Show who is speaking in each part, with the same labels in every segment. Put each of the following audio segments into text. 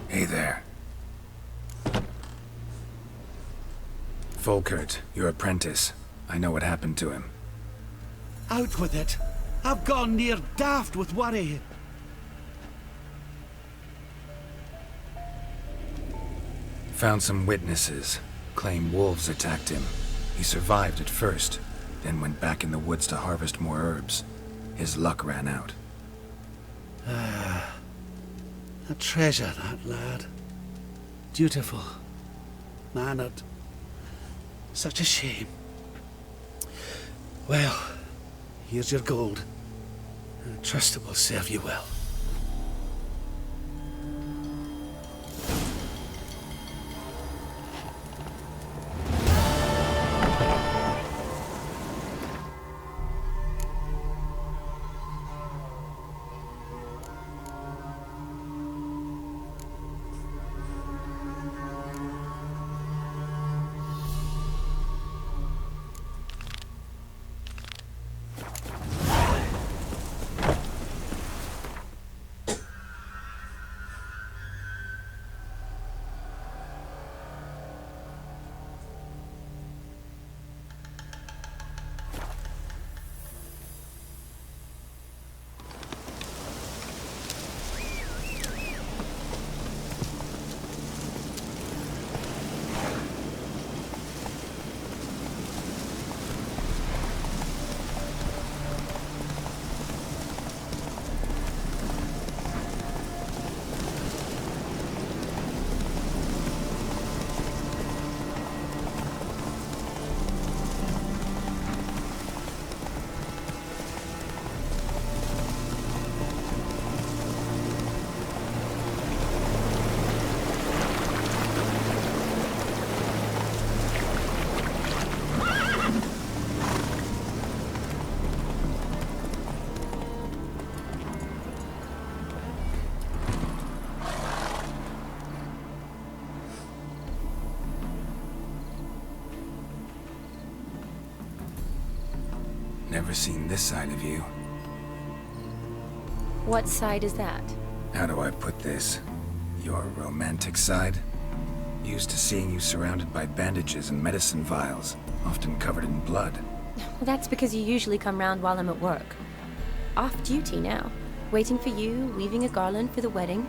Speaker 1: Hey there. Volkert, your apprentice. I know what happened to him.
Speaker 2: Out with it. I've gone near daft with worry.
Speaker 1: Found some witnesses. Claim wolves attacked him. He survived at first, then went back in the woods to harvest more herbs. His luck ran out.
Speaker 2: A treasure, that lad. Dutiful. Mannered. Such a shame. Well, here's your gold. I trust it will serve you well.
Speaker 1: Never seen this side of you.
Speaker 3: What side is that?
Speaker 1: How do I put this? Your romantic side? Used to seeing you surrounded by bandages and medicine vials, often covered in blood.
Speaker 3: Well, that's because you usually come round while I'm at work. Off duty now. Waiting for you, weaving a garland for the wedding.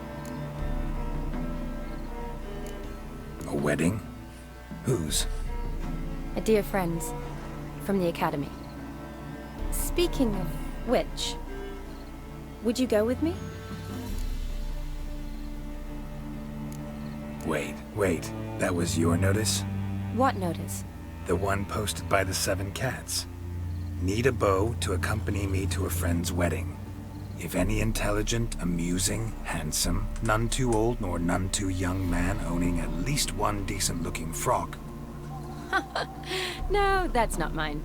Speaker 1: A wedding? Whose?
Speaker 3: A dear friend's. From the academy. Speaking of which, would you go with me?
Speaker 1: Wait. That was your notice?
Speaker 3: What notice?
Speaker 1: The one posted by the 7 cats. Need a beau to accompany me to a friend's wedding. If any intelligent, amusing, handsome, none too old nor none too young man owning at least one decent-looking frock.
Speaker 3: No, that's not mine.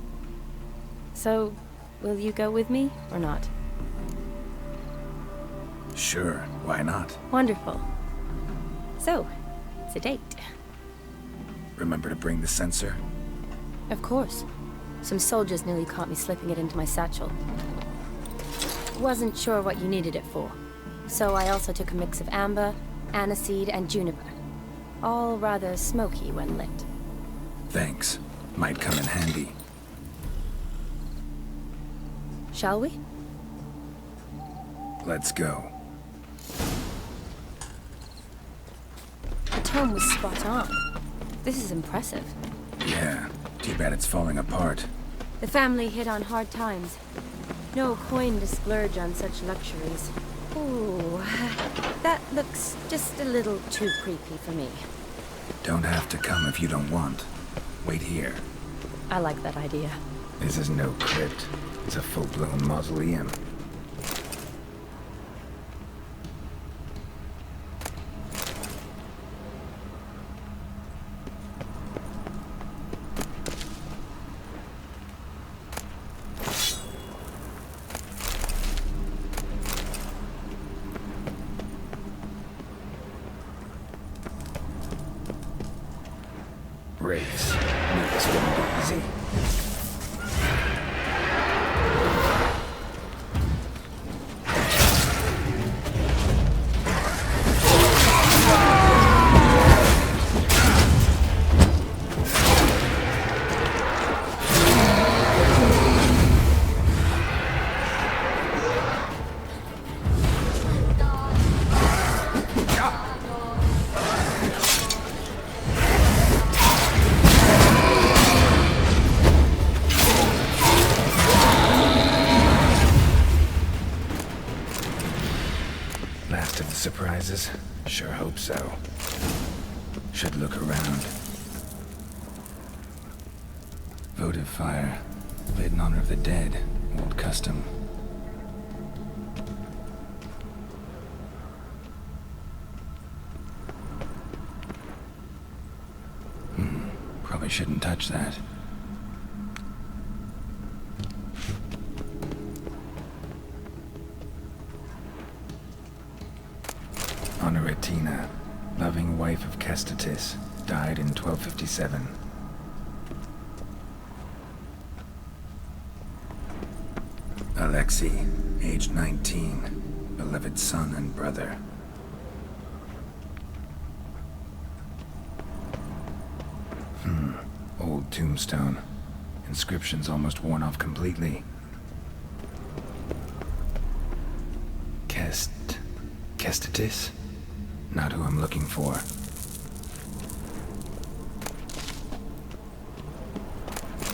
Speaker 3: So, will you go with me, or not?
Speaker 1: Sure, why not?
Speaker 3: Wonderful. So, it's a date.
Speaker 1: Remember to bring the sensor?
Speaker 3: Of course. Some soldiers nearly caught me slipping it into my satchel. Wasn't sure what you needed it for. So I also took a mix of amber, aniseed, and juniper. All rather smoky when lit.
Speaker 1: Thanks. Might come in handy.
Speaker 3: Shall we?
Speaker 1: Let's go.
Speaker 3: The tome was spot on. This is impressive.
Speaker 1: Yeah, too bad it's falling apart.
Speaker 3: The family hit on hard times. No coin to splurge on such luxuries. Ooh, that looks just a little too creepy for me.
Speaker 1: Don't have to come if you don't want. Wait here.
Speaker 3: I like that idea.
Speaker 1: This is no crypt. It's a full-blown mausoleum. Race. Knew this wouldn't be easy. Sure hope so. Should look around. Votive fire. Lit in honor of the dead. Old custom. Probably shouldn't touch that. Honoratina, loving wife of Kestatis, died in 1257. Alexei, aged 19, beloved son and brother. Old tombstone. Inscription's almost worn off completely. Kestatis? Not who I'm looking for.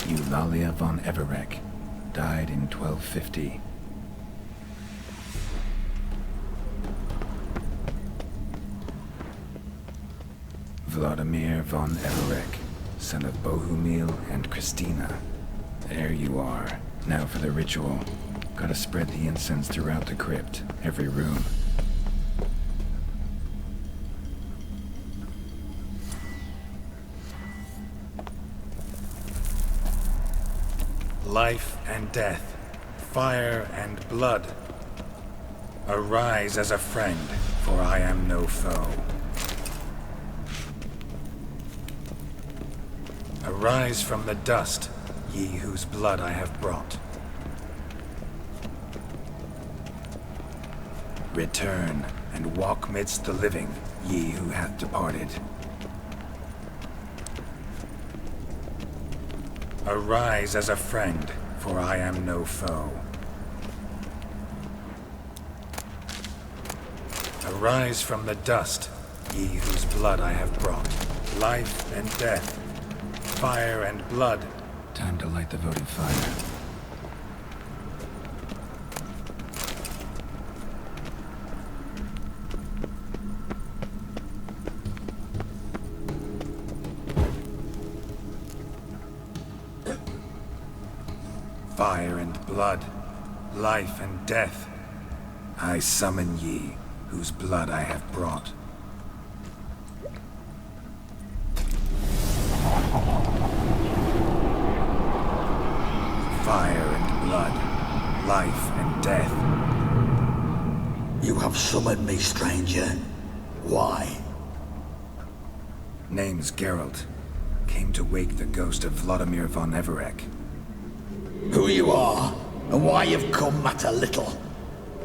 Speaker 1: Eulalia von Everek, died in 1250. Vladimir von Everek, son of Bohumil and Christina. There you are. Now for the ritual. Gotta spread the incense throughout the crypt, every room. Life and death, fire and blood. Arise as a friend, for I am no foe. Arise from the dust, ye whose blood I have brought. Return, and walk midst the living, ye who hath departed. Arise as a friend, for I am no foe. Arise from the dust, ye whose blood I have brought. Life and death, fire and blood. Time to light the votive fire. Fire and blood, life and death. I summon ye, whose blood I have brought. Fire and blood, life and death.
Speaker 4: You have summoned me, stranger. Why?
Speaker 1: Name's Geralt. Came to wake the ghost of Vladimir von Everek.
Speaker 4: Who you are, and why you've come matter little.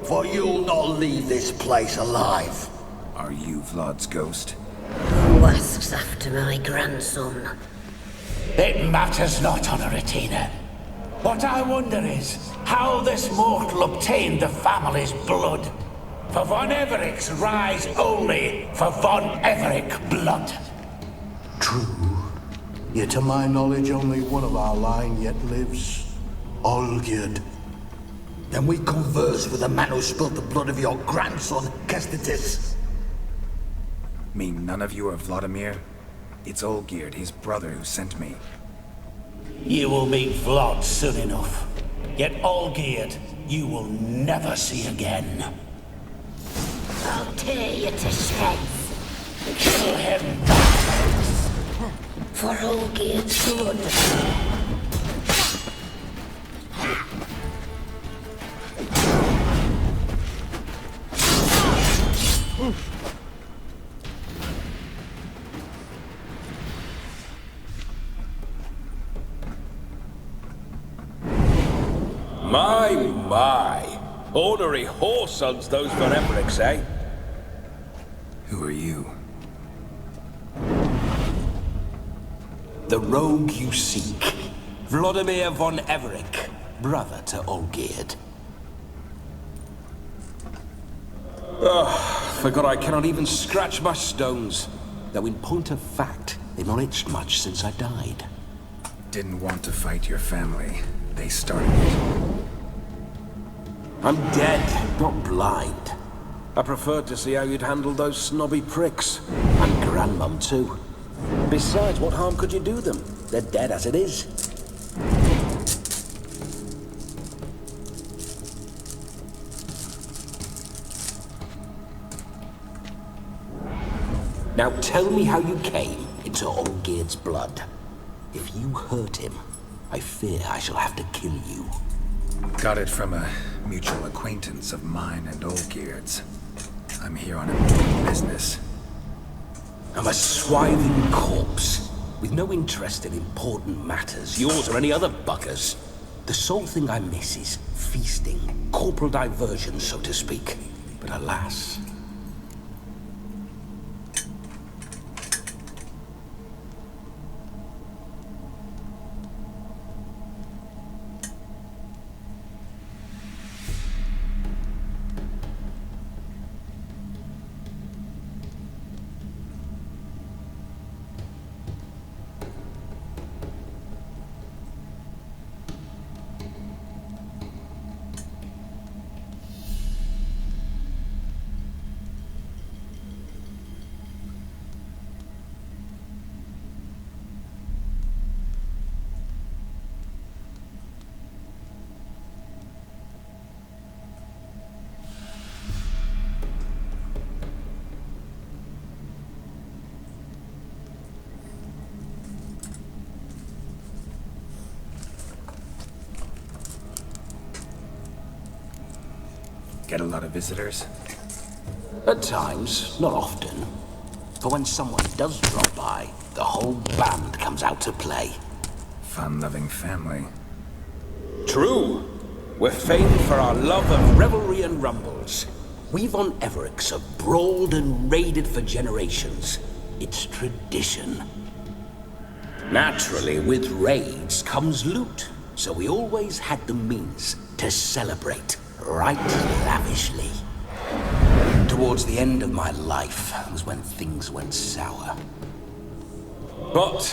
Speaker 4: For you'll not leave this place alive.
Speaker 1: Are you Vlad's ghost?
Speaker 5: Who asks after my grandson?
Speaker 6: It matters not, Honoratina. What I wonder is how this mortal obtained the family's blood. For von Everek's rise only for von Everek blood.
Speaker 2: True. Yet to my knowledge, only one of our line yet lives. Olgierd.
Speaker 4: Then we converse with the man who spilled the blood of your grandson, Kestatis.
Speaker 1: Mean none of you are Vladimir? It's Olgierd, his brother, who sent me.
Speaker 6: You will meet Vlad soon enough. Yet Olgierd, you will never see again.
Speaker 5: I'll tear you to shreds.
Speaker 6: Kill him!
Speaker 5: For Olgierd's blood.
Speaker 7: My. Ornery whoresons those von Evereks, eh?
Speaker 1: Who are you?
Speaker 8: The rogue you seek. Vladimir von Everek, brother to Olgierd.
Speaker 7: Forgot I cannot even scratch my stones.
Speaker 8: Though in point of fact, they've not itched much since I died.
Speaker 1: Didn't want to fight your family. They started it.
Speaker 8: I'm dead, not blind. I preferred to see how you'd handle those snobby pricks. And Grandmum, too. Besides, what harm could you do them? They're dead as it is. Now tell me how you came into Olgierd's blood. If you hurt him, I fear I shall have to kill you.
Speaker 1: Got it from a mutual acquaintance of mine and Olgierd's. I'm here on important business.
Speaker 8: I'm a swiving corpse, with no interest in important matters, yours or any other buggers. The sole thing I miss is feasting, corporal diversion, so to speak. But alas...
Speaker 1: Get a lot of visitors?
Speaker 8: At times, not often. For when someone does drop by, the whole band comes out to play.
Speaker 1: Fun-loving family.
Speaker 8: True. We're famed for our love of revelry and rumbles. We've on Everix have brawled and raided for generations. It's tradition. Naturally, with raids comes loot, so we always had the means to celebrate. Right lavishly. Towards the end of my life was when things went sour. But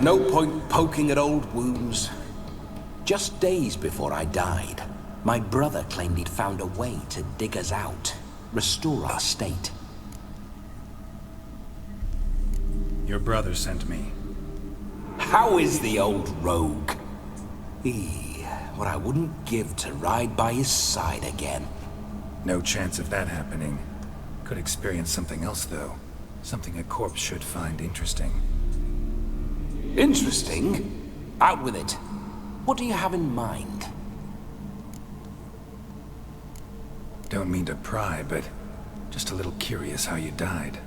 Speaker 8: no point poking at old wounds. Just days before I died, my brother claimed he'd found a way to dig us out, restore our state.
Speaker 1: Your brother sent me.
Speaker 8: How is the old rogue? What I wouldn't give to ride by his side again.
Speaker 1: No chance of that happening. Could experience something else, though. Something a corpse should find interesting.
Speaker 8: Interesting? Out with it. What do you have in mind?
Speaker 1: Don't mean to pry, but just a little curious how you died.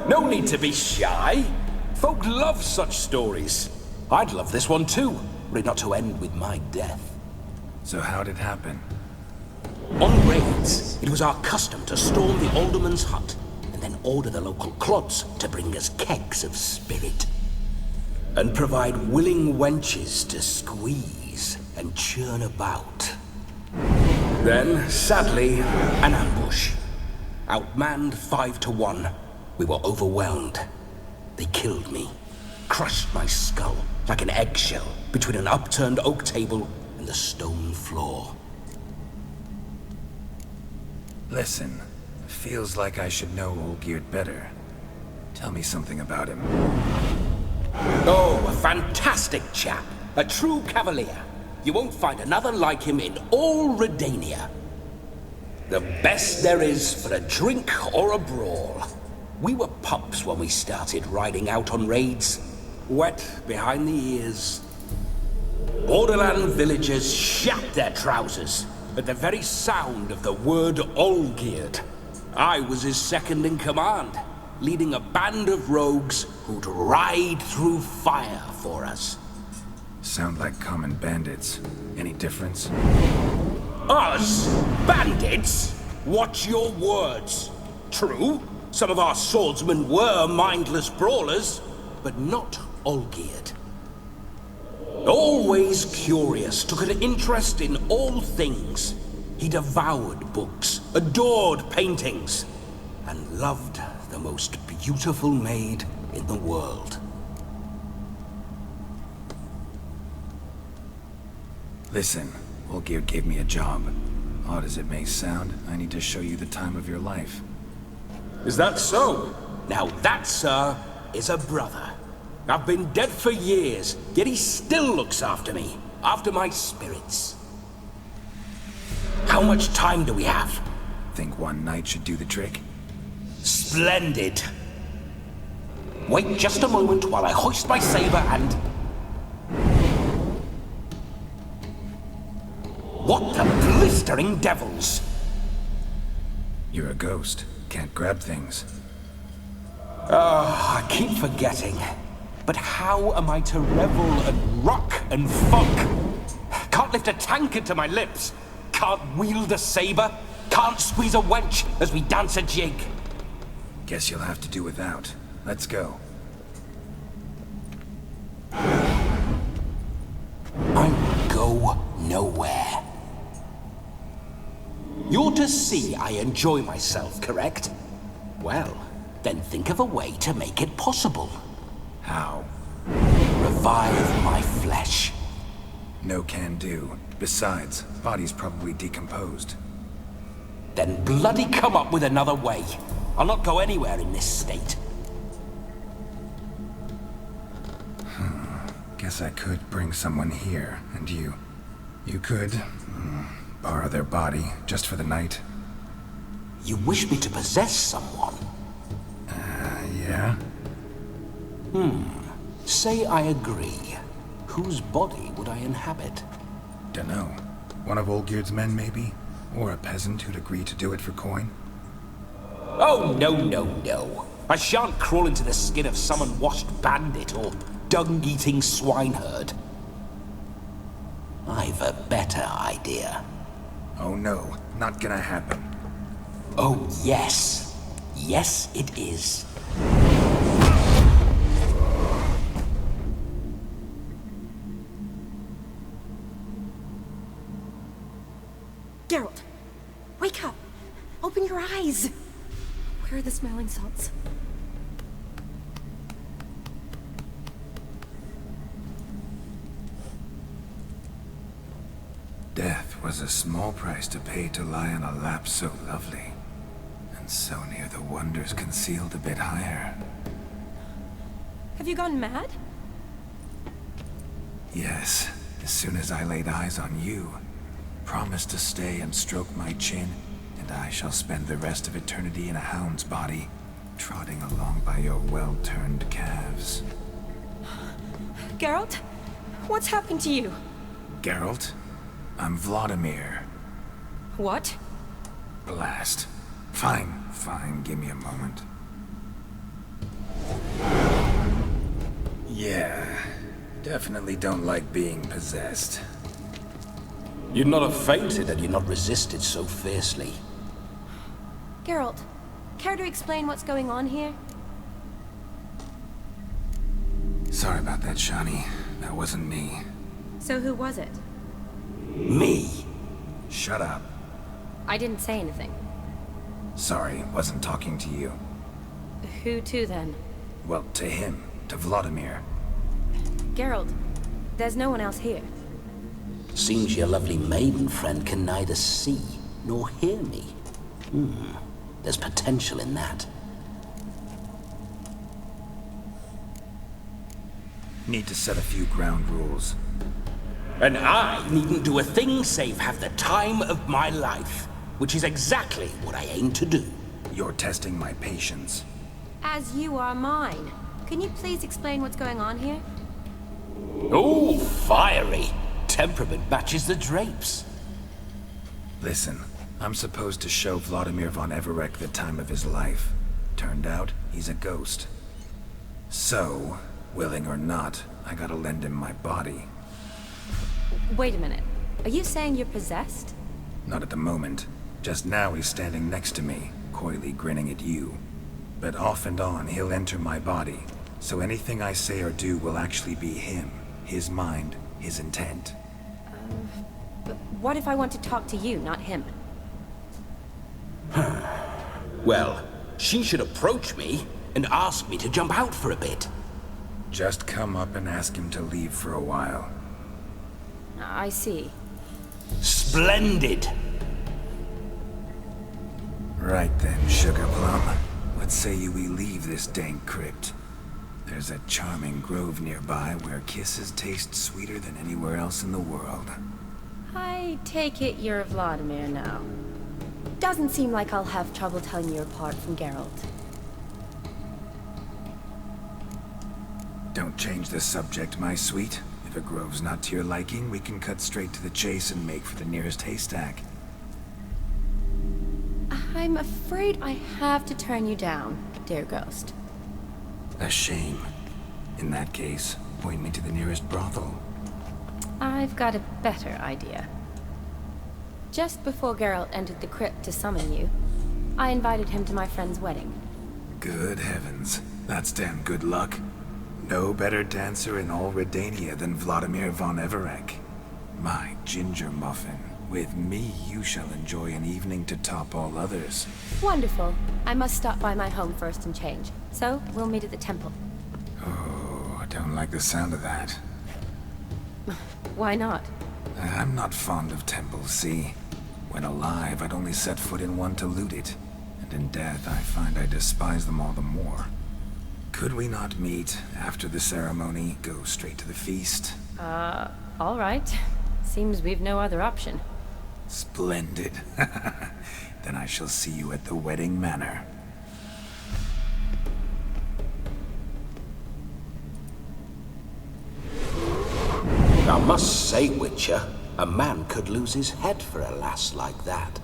Speaker 8: No need to be shy. Folk love such stories. I'd love this one too. Were it not to end with my death.
Speaker 1: So how'd it happen?
Speaker 8: On raids, it was our custom to storm the alderman's hut, and then order the local clods to bring us kegs of spirit. And provide willing wenches to squeeze and churn about. Then, sadly, an ambush. Outmanned 5-1, we were overwhelmed. They killed me, crushed my skull like an eggshell between an upturned oak table and the stone floor.
Speaker 1: Listen, feels like I should know Olgierd better. Tell me something about him.
Speaker 8: Oh, a fantastic chap. A true cavalier. You won't find another like him in all Redania. The best there is for a drink or a brawl. We were pups when we started riding out on raids. Wet behind the ears. Borderland villagers shat their trousers at the very sound of the word Olgierd. I was his second in command, leading a band of rogues who'd ride through fire for us.
Speaker 1: Sound like common bandits. Any difference?
Speaker 8: Us? Bandits? Watch your words. True, some of our swordsmen were mindless brawlers, but not Olgierd. Always curious, took an interest in all things. He devoured books, adored paintings, and loved the most beautiful maid in the world.
Speaker 1: Listen, Olgierd gave me a job. Odd as it may sound, I need to show you the time of your life.
Speaker 7: Is that so?
Speaker 8: Now that, sir, is a brother. I've been dead for years, yet he still looks after me, after my spirits. How much time do we have?
Speaker 1: Think one night should do the trick?
Speaker 8: Splendid. Wait just a moment while I hoist my saber and... What the blistering devils?
Speaker 1: You're a ghost. Can't grab things.
Speaker 8: I keep forgetting. But how am I to revel and rock and funk? Can't lift a tankard to my lips. Can't wield a saber. Can't squeeze a wench as we dance a jig.
Speaker 1: Guess you'll have to do without. Let's go.
Speaker 8: I will go nowhere. You're to see I enjoy myself, correct? Well, then think of a way to make it possible.
Speaker 1: How?
Speaker 8: Revive my flesh.
Speaker 1: No can do. Besides, body's probably decomposed.
Speaker 8: Then bloody come up with another way. I'll not go anywhere in this state.
Speaker 1: Guess I could bring someone here, and you could borrow their body just for the night.
Speaker 8: You wish me to possess someone?
Speaker 1: Yeah?
Speaker 8: Say I agree. Whose body would I inhabit?
Speaker 1: Dunno. One of Olgierd's men, maybe? Or a peasant who'd agree to do it for coin?
Speaker 8: Oh, no. I shan't crawl into the skin of some unwashed bandit or dung-eating swineherd. I've a better idea.
Speaker 1: Oh no, not gonna happen.
Speaker 8: Oh, yes. Yes, it is.
Speaker 3: Geralt, wake up! Open your eyes! Where are the smelling salts?
Speaker 1: Death was a small price to pay to lie on a lap so lovely, and so near the wonders concealed a bit higher.
Speaker 3: Have you gone mad?
Speaker 1: Yes, as soon as I laid eyes on you, promised to stay and stroke my chin, and I shall spend the rest of eternity in a hound's body, trotting along by your well-turned calves.
Speaker 3: Geralt? What's happened to you?
Speaker 1: Geralt? I'm Vladimir.
Speaker 3: What?
Speaker 1: Blast. Fine, give me a moment. Yeah, definitely don't like being possessed.
Speaker 8: You'd not have fainted had you not resisted so fiercely.
Speaker 3: Geralt, care to explain what's going on here?
Speaker 1: Sorry about that, Shani. That wasn't me.
Speaker 3: So who was it?
Speaker 8: Me?
Speaker 1: Shut up.
Speaker 3: I didn't say anything.
Speaker 1: Sorry, wasn't talking to you.
Speaker 3: Who to then?
Speaker 1: Well, to him. To Vladimir.
Speaker 3: Geralt, there's no one else here.
Speaker 8: Seems your lovely maiden friend can neither see nor hear me. There's potential in that.
Speaker 1: Need to set a few ground rules.
Speaker 8: And I needn't do a thing save have the time of my life, which is exactly what I aim to do.
Speaker 1: You're testing my patience.
Speaker 3: As you are mine. Can you please explain what's going on here?
Speaker 8: Oh, fiery. Temperament matches the drapes.
Speaker 1: Listen, I'm supposed to show Vladimir von Everec the time of his life. Turned out, he's a ghost. So, willing or not, I gotta lend him my body.
Speaker 3: Wait a minute. Are you saying you're possessed?
Speaker 1: Not at the moment. Just now he's standing next to me, coyly grinning at you. But off and on, he'll enter my body. So anything I say or do will actually be him. His mind, his intent.
Speaker 3: But what if I want to talk to you, not him?
Speaker 8: Well, she should approach me and ask me to jump out for a bit.
Speaker 1: Just come up and ask him to leave for a while.
Speaker 3: I see.
Speaker 8: Splendid.
Speaker 1: Right then, Sugar Plum. What say you we leave this dank crypt? There's a charming grove nearby where kisses taste sweeter than anywhere else in the world.
Speaker 3: I take it you're Vladimir now. Doesn't seem like I'll have trouble telling you apart from Geralt.
Speaker 1: Don't change the subject, my sweet. If a grove's not to your liking, we can cut straight to the chase and make for the nearest haystack.
Speaker 3: I'm afraid I have to turn you down, dear ghost.
Speaker 1: A shame. In that case, point me to the nearest brothel.
Speaker 3: I've got a better idea. Just before Geralt entered the crypt to summon you, I invited him to my friend's wedding.
Speaker 1: Good heavens. That's damn good luck. No better dancer in all Redania than Vladimir von Everec. My ginger muffin. With me, you shall enjoy an evening to top all others.
Speaker 3: Wonderful. I must stop by my home first and change. So, we'll meet at the temple.
Speaker 1: Oh, I don't like the sound of that.
Speaker 3: Why not?
Speaker 1: I'm not fond of temples, see? When alive, I'd only set foot in one to loot it. And in death, I find I despise them all the more. Could we not meet after the ceremony, go straight to the feast?
Speaker 3: All right. Seems we've no other option.
Speaker 1: Splendid. Then I shall see you at the wedding manor.
Speaker 8: I must say, Witcher, a man could lose his head for a lass like that.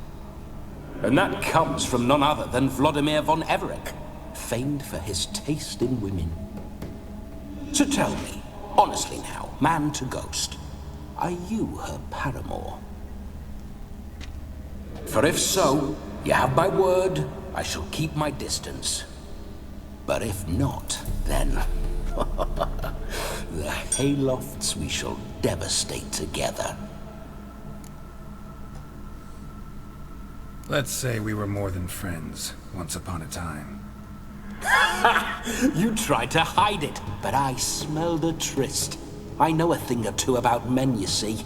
Speaker 8: And that comes from none other than Vladimir von Everec, famed for his taste in women. So tell me, honestly now, man to ghost, are you her paramour? For if so, you have my word, I shall keep my distance. But if not, then... the haylofts we shall devastate together.
Speaker 1: Let's say we were more than friends, once upon a time.
Speaker 8: You tried to hide it, but I smelled a tryst. I know a thing or two about men, you see.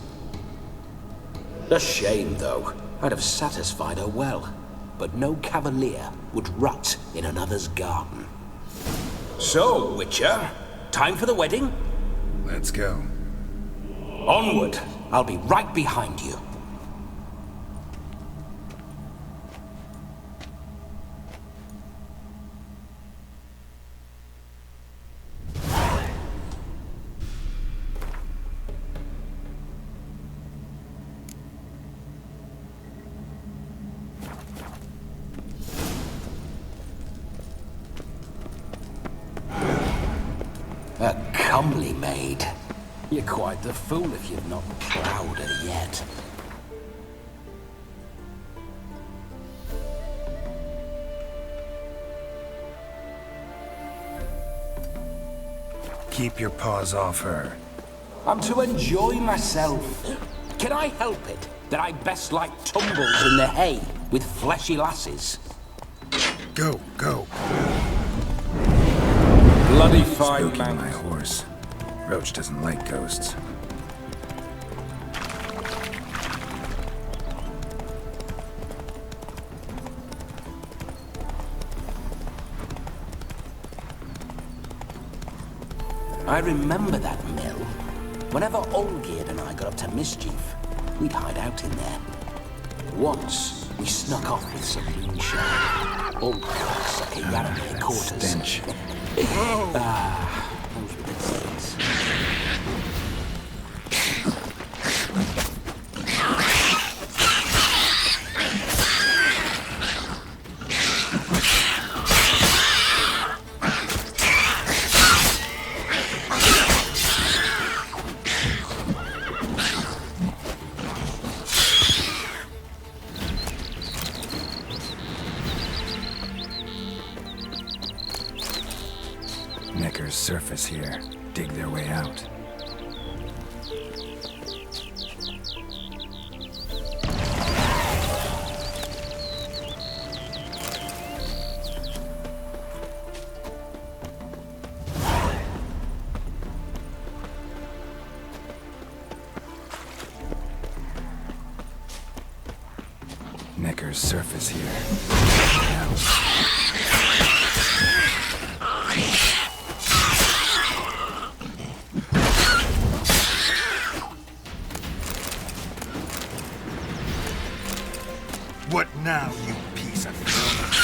Speaker 8: A shame, though. I'd have satisfied her well, but no cavalier would rot in another's garden. So, Witcher, time for the wedding?
Speaker 1: Let's go.
Speaker 8: Onward! I'll be right behind you. A comely maid. You're quite the fool if you've not plowed her yet.
Speaker 1: Keep your paws off her.
Speaker 8: I'm to enjoy myself. Can I help it that I best like tumbles in the hay with fleshy lasses?
Speaker 1: Go, go.
Speaker 8: Bloody fine
Speaker 1: Spooky,
Speaker 8: man.
Speaker 1: my horse. Roach doesn't like ghosts.
Speaker 8: I remember that mill. Whenever Olgierd and I got up to mischief, we'd hide out in there. Once, we snuck off with some moonshine. Oh, cocksucker Yaramir caught us.
Speaker 1: Stench.
Speaker 8: Those were the days.
Speaker 1: Necker's surface here. Dig their way out. Necker's surface here. What now, you piece of film?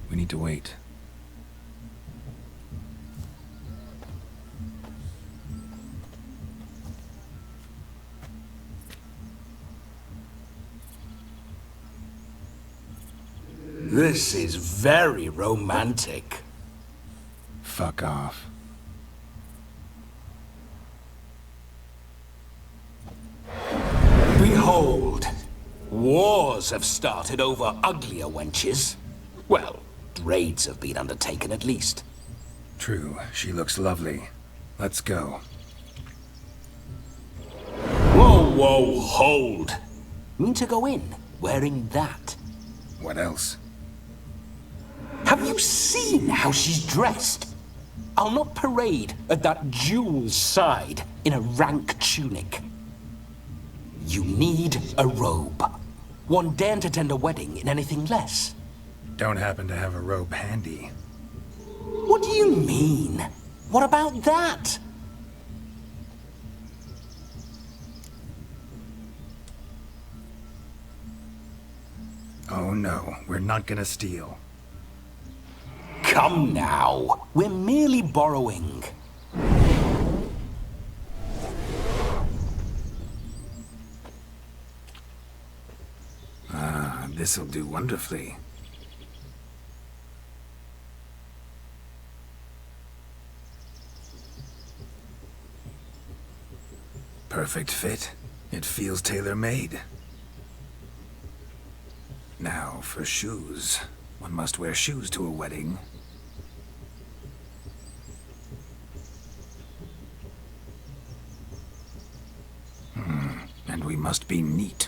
Speaker 1: We need to wait.
Speaker 8: This is very romantic.
Speaker 1: Fuck off.
Speaker 8: Behold, wars have started over uglier wenches. Well, raids have been undertaken at least.
Speaker 1: True, she looks lovely. Let's go.
Speaker 8: Whoa, whoa, hold! Mean to go in, wearing that?
Speaker 1: What else?
Speaker 8: Have you seen how she's dressed? I'll not parade at that jewel's side in a rank tunic. You need a robe. One daren't attend a wedding in anything less.
Speaker 1: Don't happen to have a robe handy.
Speaker 8: What do you mean? What about that?
Speaker 1: Oh no, we're not gonna steal.
Speaker 8: Come now, we're merely borrowing.
Speaker 1: Ah, this'll do wonderfully. Perfect fit. It feels tailor-made. Now, for shoes. One must wear shoes to a wedding. And we must be neat.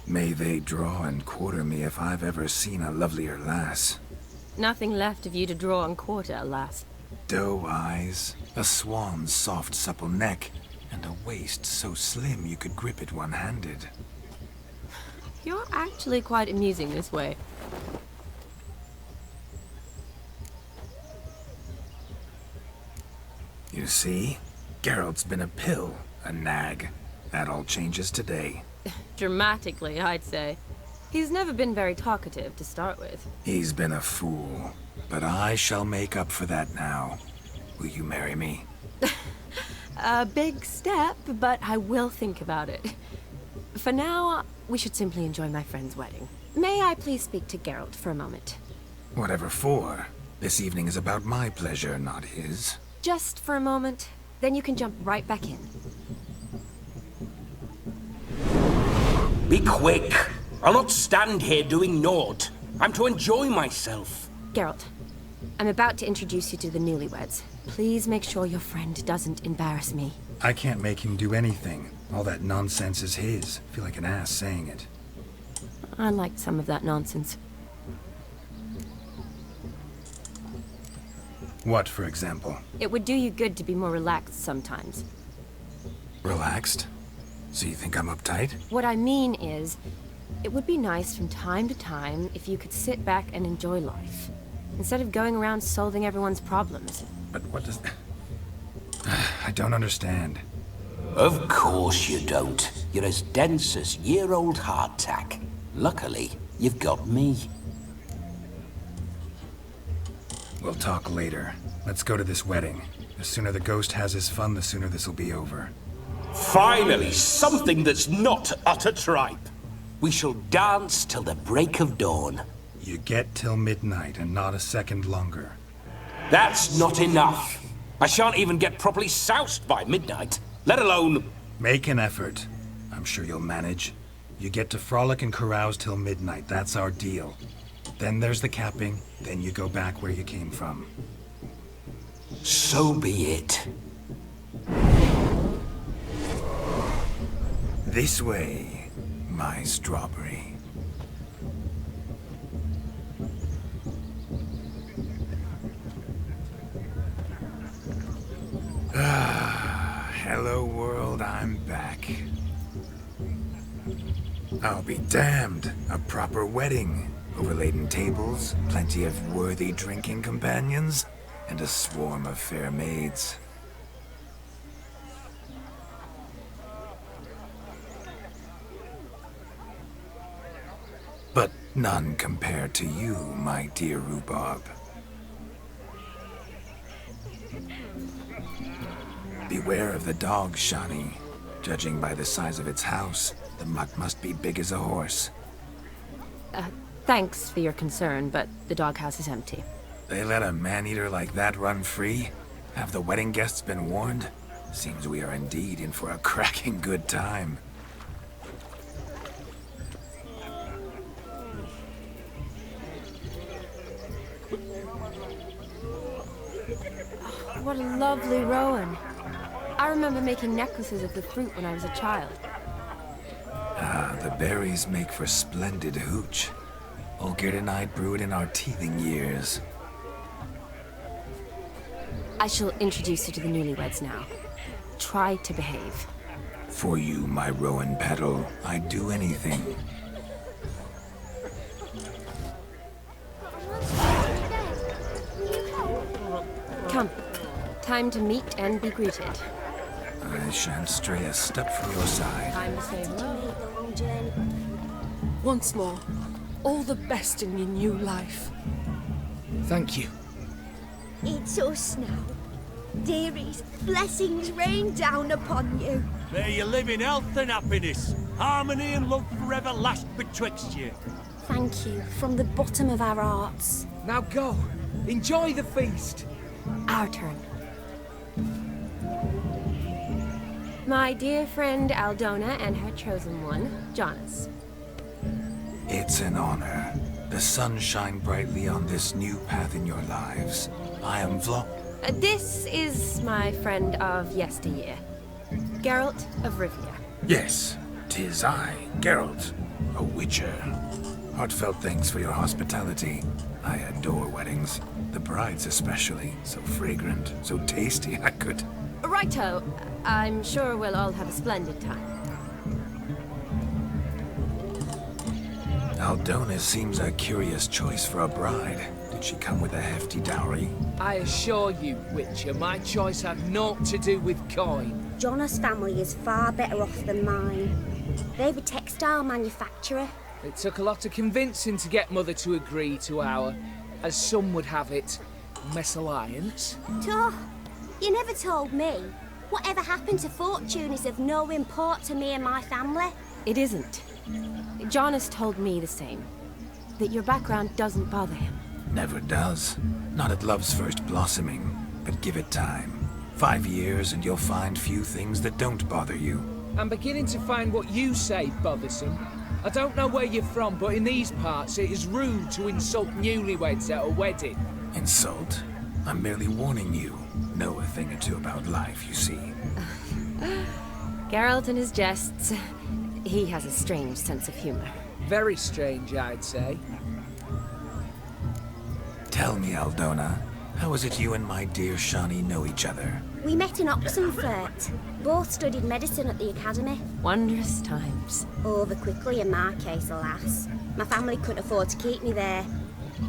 Speaker 1: May they draw and quarter me if I've ever seen a lovelier lass.
Speaker 3: Nothing left of you to draw and quarter, alas.
Speaker 1: Doe eyes, a swan's soft supple neck, and a waist so slim you could grip it one-handed.
Speaker 3: You're actually quite amusing this way.
Speaker 1: You see? Geralt's been a pill, a nag. That all changes today.
Speaker 3: Dramatically, I'd say. He's never been very talkative to start with.
Speaker 1: He's been a fool, but I shall make up for that now. Will you marry me?
Speaker 3: A big step, but I will think about it. For now, we should simply enjoy my friend's wedding. May I please speak to Geralt for a moment?
Speaker 1: Whatever for. This evening is about my pleasure, not his.
Speaker 3: Just for a moment, then you can jump right back in.
Speaker 8: Be quick! I'll not stand here doing naught. I'm to enjoy myself.
Speaker 3: Geralt, I'm about to introduce you to the newlyweds. Please make sure your friend doesn't embarrass me.
Speaker 1: I can't make him do anything. All that nonsense is his. I feel like an ass saying it.
Speaker 3: I liked some of that nonsense.
Speaker 1: What, for example?
Speaker 3: It would do you good to be more relaxed sometimes.
Speaker 1: Relaxed? So you think I'm uptight?
Speaker 3: What I mean is, it would be nice from time to time if you could sit back and enjoy life, instead of going around solving everyone's problems.
Speaker 1: But what does... I don't understand.
Speaker 8: Of course you don't. You're as dense as year-old hardtack. Luckily, you've got me.
Speaker 1: We'll talk later. Let's go to this wedding. The sooner the ghost has his fun, the sooner this'll be over.
Speaker 8: Finally, something that's not utter tripe. We shall dance till the break of dawn.
Speaker 1: You get till midnight and not a second longer.
Speaker 8: That's not enough. I shan't even get properly soused by midnight, let alone...
Speaker 1: Make an effort. I'm sure you'll manage. You get to frolic and carouse till midnight. That's our deal. Then there's the capping, then you go back where you came from.
Speaker 8: So be it.
Speaker 1: This way, my strawberry. Hello world, I'm back. I'll be damned. A proper wedding. Overladen tables, plenty of worthy drinking companions, and a swarm of fair maids. But none compared to you, my dear rhubarb. Beware of the dog, Shani. Judging by the size of its house, the mutt must be big as a horse.
Speaker 3: Thanks for your concern, but the doghouse is empty.
Speaker 1: They let a man-eater like that run free? Have the wedding guests been warned? Seems we are indeed in for a cracking good time.
Speaker 3: What a lovely rowan. I remember making necklaces of the fruit when I was a child.
Speaker 1: Ah, the berries make for splendid hooch. Olgerd and I brewed in our teething years.
Speaker 3: I shall introduce you to the newlyweds now. Try to behave.
Speaker 1: For you, my rowan petal, I'd do anything.
Speaker 3: Come. Time to meet and be greeted.
Speaker 1: I shan't stray a step from your side.
Speaker 3: Time to say hello.
Speaker 9: Once more, all the best in your new life.
Speaker 10: Thank you.
Speaker 11: It's us now. Dearies, blessings rain down upon you.
Speaker 12: May you live in health and happiness. Harmony and love forever last betwixt you.
Speaker 11: Thank you from the bottom of our hearts.
Speaker 10: Now go. Enjoy the feast.
Speaker 3: Our turn. My dear friend Aldona and her chosen one, Jonas.
Speaker 1: It's an honor. The sun shine brightly on this new path in your lives. I am
Speaker 3: This is my friend of yesteryear, Geralt of Rivia.
Speaker 1: Yes, 'tis I, Geralt, a witcher. Heartfelt thanks for your hospitality. I adore weddings. The brides especially. So fragrant, so tasty, I could...
Speaker 3: Righto. I'm sure we'll all have a splendid time.
Speaker 1: Aldona seems a curious choice for a bride. Did she come with a hefty dowry?
Speaker 10: I assure you, Witcher, my choice had naught to do with coin.
Speaker 11: Jonas' family is far better off than mine. They're a textile manufacturer.
Speaker 10: It took a lot of convincing to get Mother to agree to our, as some would have it, mesalliance.
Speaker 11: Tuh, you never told me. Whatever happened to fortune is of no import to me and my family.
Speaker 3: It isn't. Jonas told me the same. That your background doesn't bother him.
Speaker 1: Never does. Not at love's first blossoming. But give it time. 5 years and you'll find few things that don't bother you.
Speaker 10: I'm beginning to find what you say bothersome. I don't know where you're from, but in these parts it is rude to insult newlyweds at a wedding.
Speaker 1: Insult? I'm merely warning you. Know a thing or two about life, you see.
Speaker 3: Geralt and his jests. He has a strange sense of humor.
Speaker 10: Very strange, I'd say.
Speaker 1: Tell me, Aldona, How is it you and my dear Shani know each other?
Speaker 11: We met in Oxenfurt. Both studied medicine at the academy.
Speaker 3: Wondrous times.
Speaker 11: Over quickly in my case, alas. My family couldn't afford to keep me there.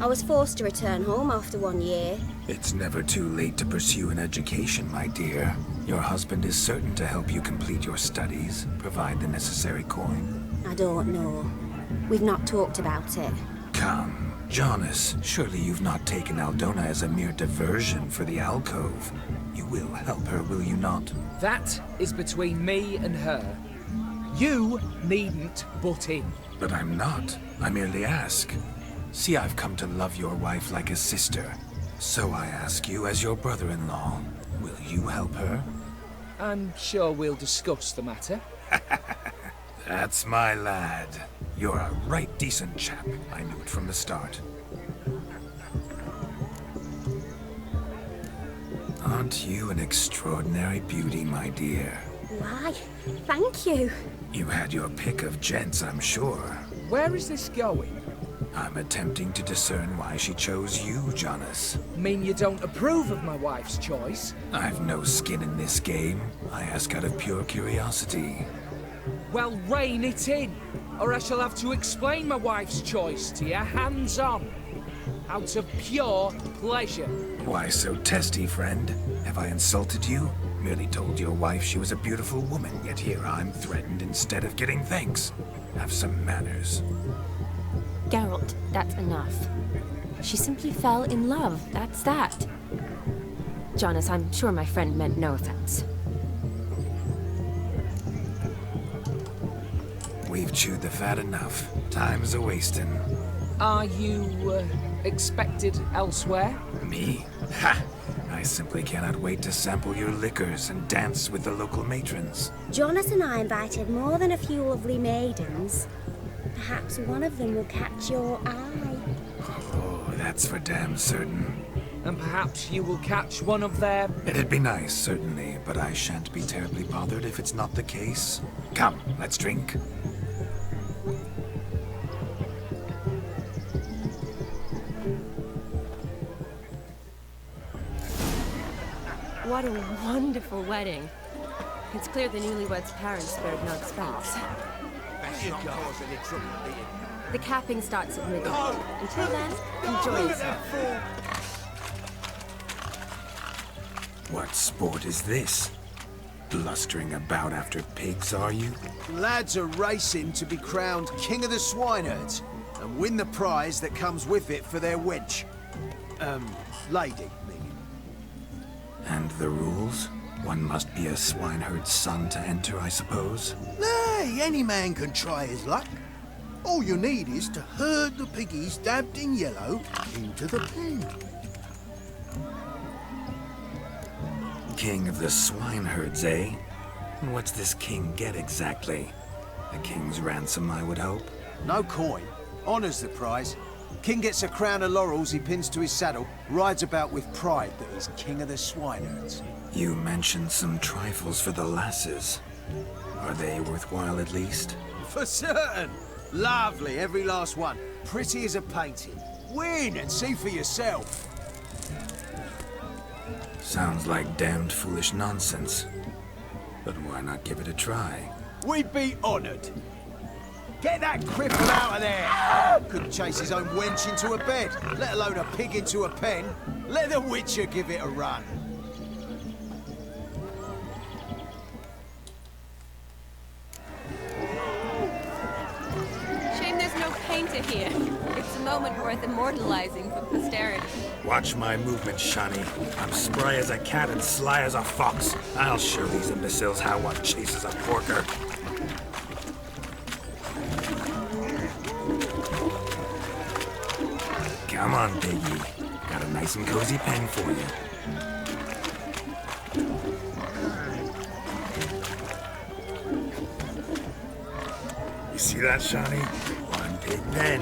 Speaker 11: I was forced to return home after 1 year.
Speaker 1: It's never too late to pursue an education, my dear. Your husband is certain to help you complete your studies, provide the necessary coin.
Speaker 11: I don't know. We've not talked about it.
Speaker 1: Come, Jonas, surely you've not taken Aldona as a mere diversion for the alcove. You will help her, will you not?
Speaker 10: That is between me and her. You needn't butt in.
Speaker 1: But I'm not. I merely ask. See, I've come to love your wife like a sister. So I ask you, as your brother-in-law, will you help her?
Speaker 10: I'm sure we'll discuss the matter.
Speaker 1: That's my lad. You're a right decent chap. I knew it from the start. Aren't you an extraordinary beauty, my dear?
Speaker 11: Why, thank you.
Speaker 1: You had your pick of gents, I'm sure.
Speaker 10: Where is this going?
Speaker 1: I'm attempting to discern why she chose you, Jonas.
Speaker 10: Mean you don't approve of my wife's choice?
Speaker 1: I've no skin in this game. I ask out of pure curiosity.
Speaker 10: Well, rein it in, or I shall have to explain my wife's choice to you hands-on. Out of pure pleasure.
Speaker 1: Why so testy, friend? Have I insulted you? Merely told your wife she was a beautiful woman, yet here I'm threatened instead of getting thanks. Have some manners.
Speaker 3: Geralt, that's enough. She simply fell in love, that's that. Jonas, I'm sure my friend meant no offense.
Speaker 1: We've chewed the fat enough. Time's a-wasting.
Speaker 10: Are you, expected elsewhere?
Speaker 1: Me? Ha! I simply cannot wait to sample your liquors and dance with the local matrons.
Speaker 11: Jonas and I invited more than a few lovely maidens. Perhaps one of them will catch your eye.
Speaker 1: Oh, that's for damn certain.
Speaker 10: And perhaps you will catch one of their...
Speaker 1: It'd be nice, certainly, but I shan't be terribly bothered if it's not the case. Come, let's drink.
Speaker 3: What a wonderful wedding. It's clear the newlyweds' parents spared no expense. The capping starts at midnight. Until then, enjoy yourself.
Speaker 1: What sport is this? Blustering about after pigs, are you?
Speaker 13: Lads are racing to be crowned King of the Swineherds and win the prize that comes with it for their wench. Lady, meaning.
Speaker 1: And the rules? One must be a swineherd's son to enter, I suppose?
Speaker 2: Nay, any man can try his luck. All you need is to herd the piggies dabbed in yellow into the pen.
Speaker 1: King of the swineherds, eh? And what's this king get exactly? A king's ransom, I would hope?
Speaker 13: No coin. Honours the prize. King gets a crown of laurels he pins to his saddle, rides about with pride that he's King of the Swineherds.
Speaker 1: You mentioned some trifles for the lasses. Are they worthwhile at least?
Speaker 13: For certain! Lovely, every last one. Pretty as a painting. Win and see for yourself.
Speaker 1: Sounds like damned foolish nonsense. But why not give it a try?
Speaker 13: We'd be honoured. Get that cripple out of there! Couldn't chase his own wench into a bed, let alone a pig into a pen. Let the Witcher give it a run.
Speaker 3: Shame there's no painter here. It's a moment worth immortalizing for posterity.
Speaker 1: Watch my movement, Shani. I'm spry as a cat and sly as a fox. I'll show these imbeciles how one chases a porker. Come on, Piggy. Got a nice and cozy pen for you. You see that, Shani? One big pen.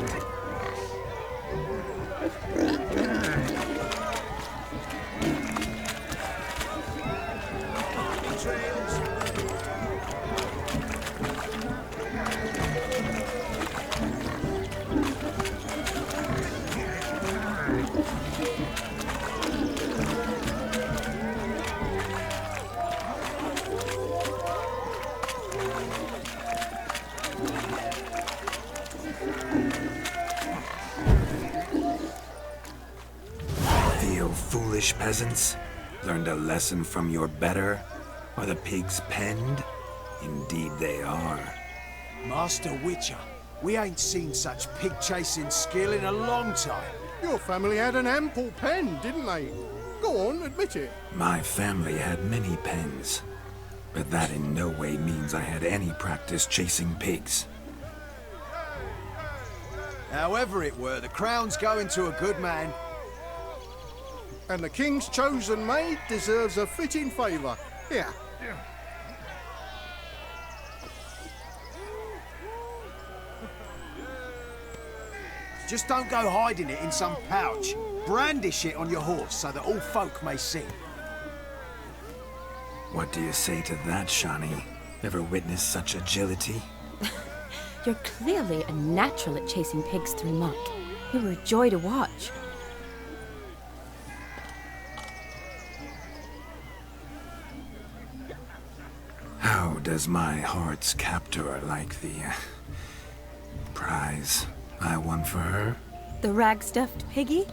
Speaker 1: foolish peasants? Learned a lesson from your better? Are the pigs penned? Indeed they are.
Speaker 13: Master Witcher, we ain't seen such pig-chasing skill in a long time.
Speaker 2: Your family had an ample pen, didn't they? Go on, admit it.
Speaker 1: My family had many pens, but that in no way means I had any practice chasing pigs.
Speaker 13: However it were, the crown's going to a good man.
Speaker 2: And the king's chosen maid deserves a fitting favour. Here.
Speaker 13: Just don't go hiding it in some pouch. Brandish it on your horse so that all folk may see.
Speaker 1: What do you say to that, Shani? Ever witnessed such agility?
Speaker 3: You're clearly a natural at chasing pigs through muck. You were a joy to watch.
Speaker 1: How does my heart's captor like the prize I won for her?
Speaker 3: The rag-stuffed piggy?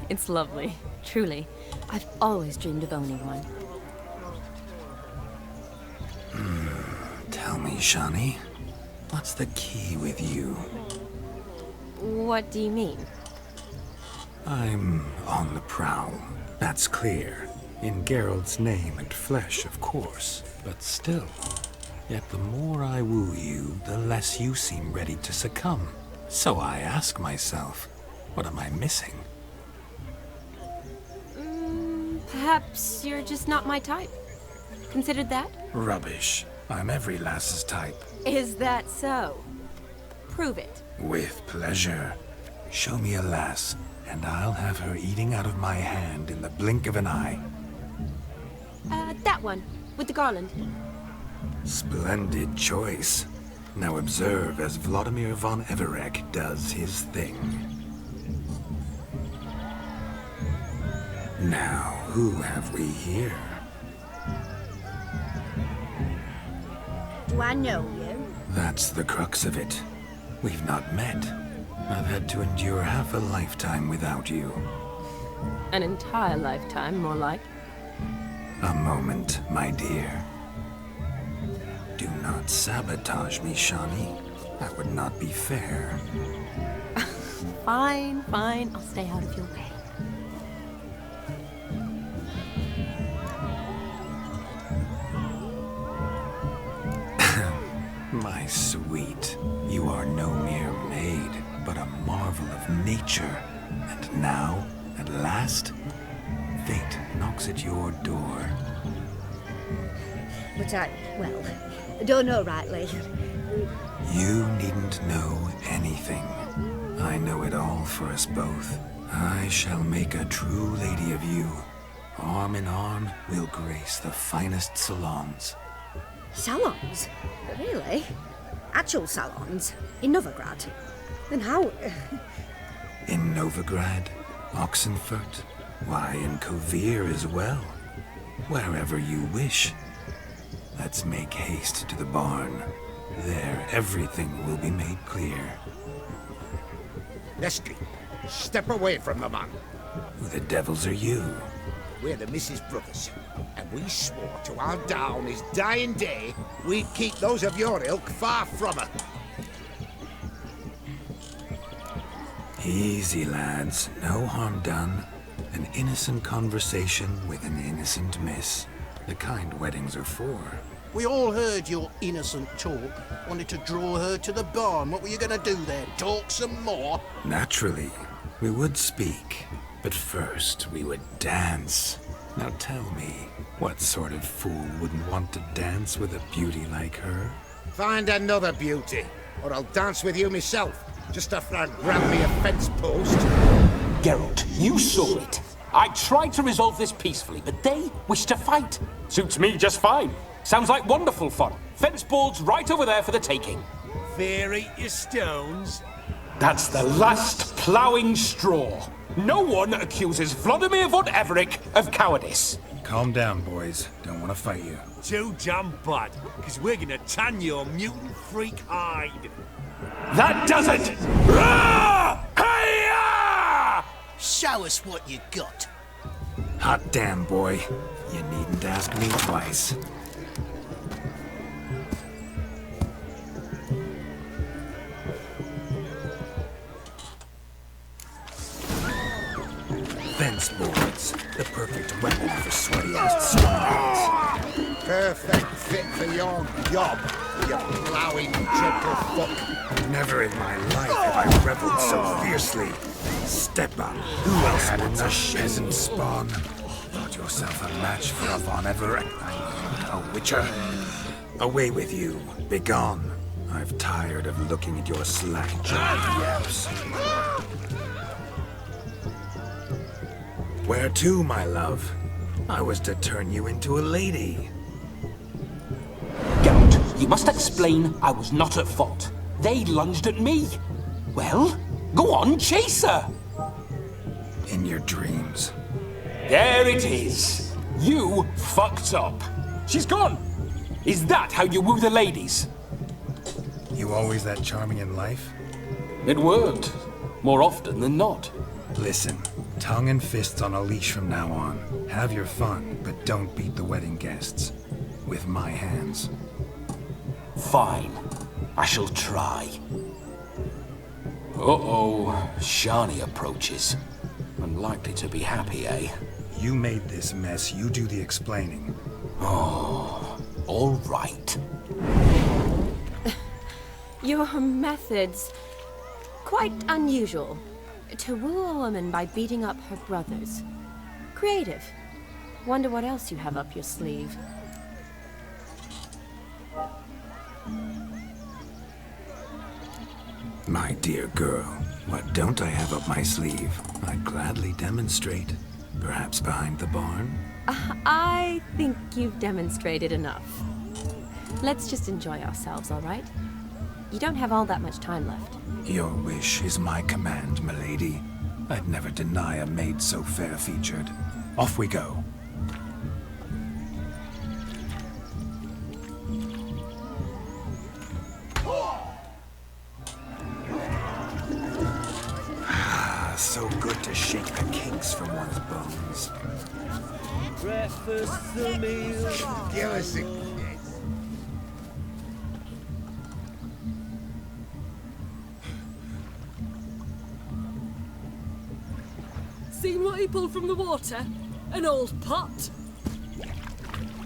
Speaker 3: It's lovely, truly. I've always dreamed of owning one.
Speaker 1: Tell me, Shani, what's the key with you?
Speaker 3: What do you mean?
Speaker 1: I'm on the prowl, that's clear. In Geralt's name and flesh, of course. But still, yet the more I woo you, the less you seem ready to succumb. So I ask myself, what am I missing?
Speaker 3: Perhaps you're just not my type. Considered that?
Speaker 1: Rubbish. I'm every lass's type.
Speaker 3: Is that so? Prove it.
Speaker 1: With pleasure. Show me a lass, and I'll have her eating out of my hand in the blink of an eye.
Speaker 3: That one, with the garland.
Speaker 1: Splendid choice. Now observe as Vladimir von Everek does his thing. Now, who have we here?
Speaker 11: Do I know you?
Speaker 1: That's the crux of it. We've not met. I've had to endure half a lifetime without you.
Speaker 3: An entire lifetime, more like.
Speaker 1: A moment, my dear. Do not sabotage me, Shani. That would not be fair.
Speaker 3: Fine, fine. I'll stay out of your way.
Speaker 1: My sweet, you are no mere maid, but a marvel of nature. And now, at last, fate knocks at your door.
Speaker 11: But I don't know rightly.
Speaker 1: You needn't know anything. I know it all for us both. I shall make a true lady of you. Arm in arm, we'll grace the finest salons.
Speaker 11: Salons? Really? Actual salons? In Novigrad? Then how...
Speaker 1: In Novigrad, Oxenfurt, why, in Kovir as well. Wherever you wish. Let's make haste to the barn. There, everything will be made clear.
Speaker 4: Leslie, step away from the man.
Speaker 1: Who the devils are you?
Speaker 4: We're the Mrs. Brothers, and we swore to our down his dying day we'd keep those of your ilk far from her.
Speaker 1: Easy, lads. No harm done. An innocent conversation with an innocent miss. The kind weddings are for.
Speaker 2: We all heard your innocent talk. Wanted to draw her to the barn. What were you gonna do there? Talk some more?
Speaker 1: Naturally, we would speak. But first, we would dance. Now tell me, what sort of fool wouldn't want to dance with a beauty like her?
Speaker 4: Find another beauty, or I'll dance with you myself, just after I grab me a fence post.
Speaker 8: Geralt, you saw it. I tried to resolve this peacefully, but they wish to fight. Suits me just fine. Sounds like wonderful fun. Fence boards right over there for the taking.
Speaker 12: Fear eat your stones.
Speaker 8: That's the last ploughing straw. No one accuses Vladimir von Everek of cowardice.
Speaker 1: Calm down, boys. Don't want to fight you.
Speaker 12: Too damn bad, because we're gonna tan your mutant freak hide.
Speaker 8: That does it! Rah! Hey-ya!
Speaker 2: Show us what you got.
Speaker 1: Hot damn, boy. You needn't ask me twice. Fence boards. The perfect weapon for sweaty-ass swine.
Speaker 4: Perfect fit for your job, you plowing gentle fuck.
Speaker 1: Never in my life have I reveled so fiercely. Step up. Who else had enough peasant spawn? Thought yourself a match for a Von Everett? A witcher? Away with you. Begone. I've tired of looking at your slack-jawed yaps. Where to, my love? I was to turn you into a lady.
Speaker 8: Geralt, you must explain I was not at fault. They lunged at me. Well, go on, chase her.
Speaker 1: In your dreams.
Speaker 8: There it is. You fucked up. She's gone. Is that how you woo the ladies?
Speaker 1: You always that charming in life?
Speaker 8: It worked. More often than not.
Speaker 1: Listen, tongue and fists on a leash from now on. Have your fun, but don't beat the wedding guests. With my hands.
Speaker 8: Fine. I shall try. Uh-oh. Shani approaches. Unlikely to be happy, eh?
Speaker 1: You made this mess. You do the explaining.
Speaker 8: Oh, all right.
Speaker 3: Your methods... quite unusual. To woo a woman by beating up her brothers. Creative. Wonder what else you have up your sleeve.
Speaker 1: My dear girl, what don't I have up my sleeve? I'd gladly demonstrate. Perhaps behind the barn?
Speaker 3: I think you've demonstrated enough. Let's just enjoy ourselves, all right? You don't have all that much time left.
Speaker 1: Your wish is my command, milady. I'd never deny a maid so fair-featured. Off we go. So good to shake the kinks from one's bones.
Speaker 12: Breakfast, the meal.
Speaker 4: Give us a kiss.
Speaker 9: Seen what he pulled from the water? An old pot.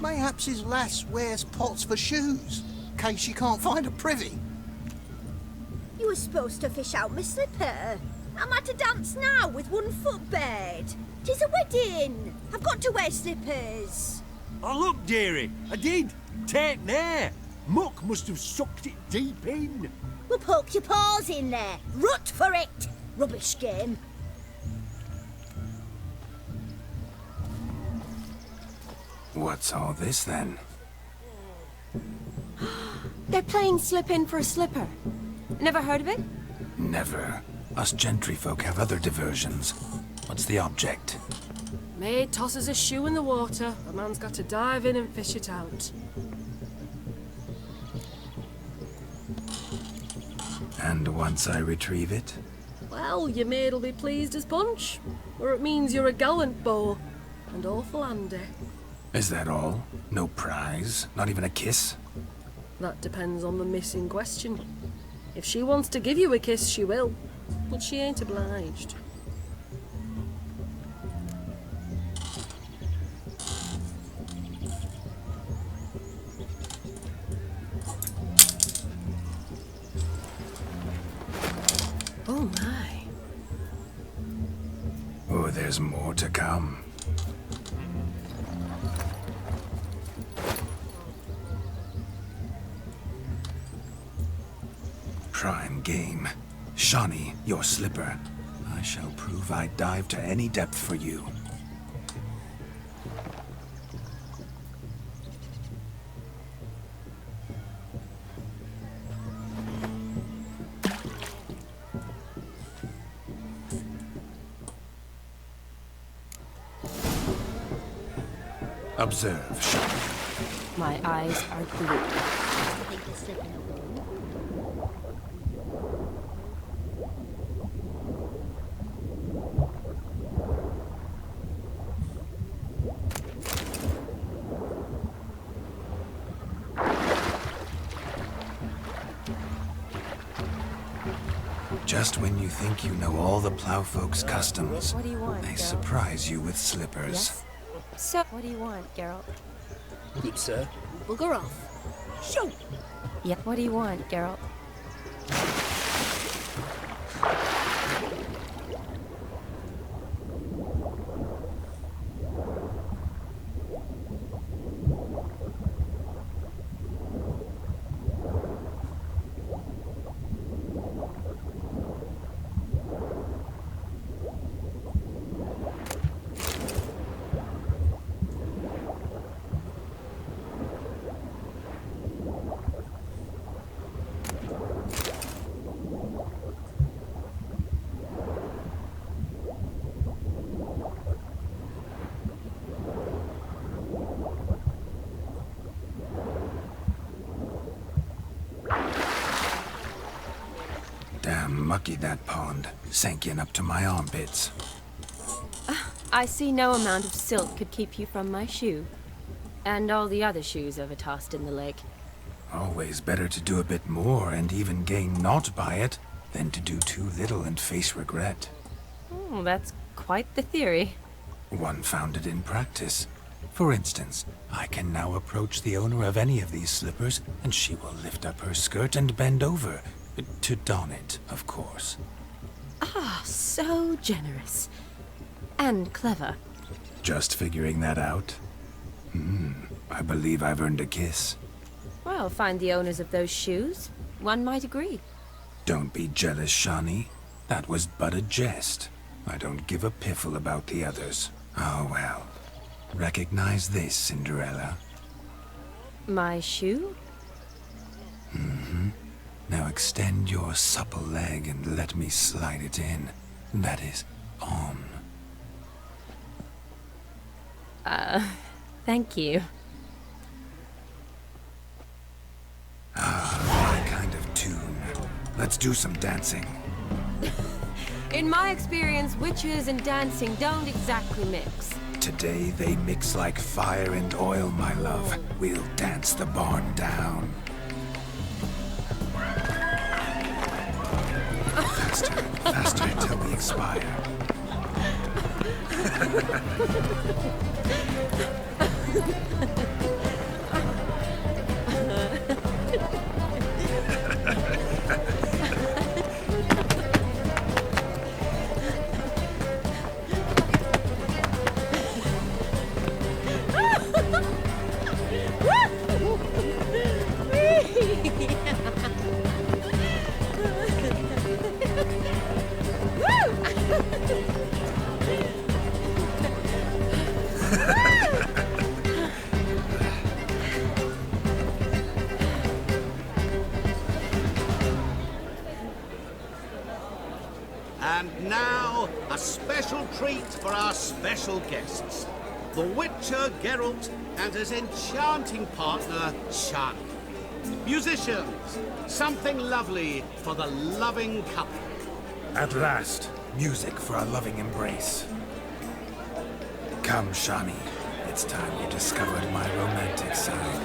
Speaker 2: Mayhaps his lass wears pots for shoes, in case she can't find a privy.
Speaker 11: You were supposed to fish out my slipper. I'm at a dance now with one foot bared. 'Tis a wedding. I've got to wear slippers.
Speaker 12: Oh, look, dearie. I did. Take there. Muck must have sucked it deep in.
Speaker 11: Well, poke your paws in there. Rut for it. Rubbish game.
Speaker 1: What's all this, then?
Speaker 3: They're playing slip in for a slipper. Never heard of it?
Speaker 1: Never. Us gentry folk have other diversions. What's the object?
Speaker 9: Maid tosses a shoe in the water. A man's got to dive in and fish it out.
Speaker 1: And once I retrieve it?
Speaker 9: Well, your maid'll be pleased as punch. Or it means you're a gallant beau. And awful handy.
Speaker 1: Is that all? No prize? Not even a kiss?
Speaker 9: That depends on the miss in question. If she wants to give you a kiss, she will. But she ain't obliged. Oh my.
Speaker 1: Oh, there's more to come. Prime game. Shani, your slipper. I shall prove I dive to any depth for you. Observe, Shani.
Speaker 3: My eyes are glued.
Speaker 1: Just when you think you know all the plowfolk's customs,
Speaker 3: What do you want,
Speaker 1: they
Speaker 3: Geralt?
Speaker 1: surprise you with slippers.
Speaker 3: Yes? So, what do you want, Geralt?
Speaker 8: Good, sir.
Speaker 9: Bugger off. Shoot!
Speaker 3: Yep, what do you want, Geralt?
Speaker 1: Damn mucky, that pond. Sank in up to my armpits.
Speaker 3: I see no amount of silt could keep you from my shoe. And all the other shoes overtossed in the lake.
Speaker 1: Always better to do a bit more and even gain naught by it than to do too little and face regret.
Speaker 3: Oh, that's quite the theory.
Speaker 1: One founded in practice. For instance, I can now approach the owner of any of these slippers, and she will lift up her skirt and bend over. To don it, of course.
Speaker 3: Ah, so generous. And clever.
Speaker 1: Just figuring that out? I believe I've earned a kiss.
Speaker 3: Well, find the owners of those shoes. One might agree.
Speaker 1: Don't be jealous, Shani. That was but a jest. I don't give a piffle about the others. Oh well. Recognize this, Cinderella.
Speaker 3: My shoe?
Speaker 1: Now extend your supple leg and let me slide it in. That is, on.
Speaker 3: Thank you.
Speaker 1: My kind of tune. Let's do some dancing.
Speaker 3: In my experience, witches and dancing don't exactly mix.
Speaker 1: Today they mix like fire and oil, my love. We'll dance the barn down. Faster, faster till we expire.
Speaker 14: And now, a special treat for our special guests. The Witcher Geralt and his enchanting partner, Shani. Musicians, something lovely for the loving couple.
Speaker 1: At last, music for a loving embrace. Come, Shani. It's time you discovered my romantic side.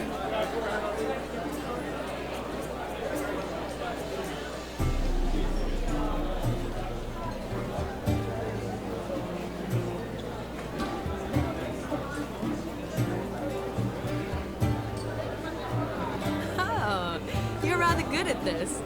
Speaker 3: Oh, you're rather good at this.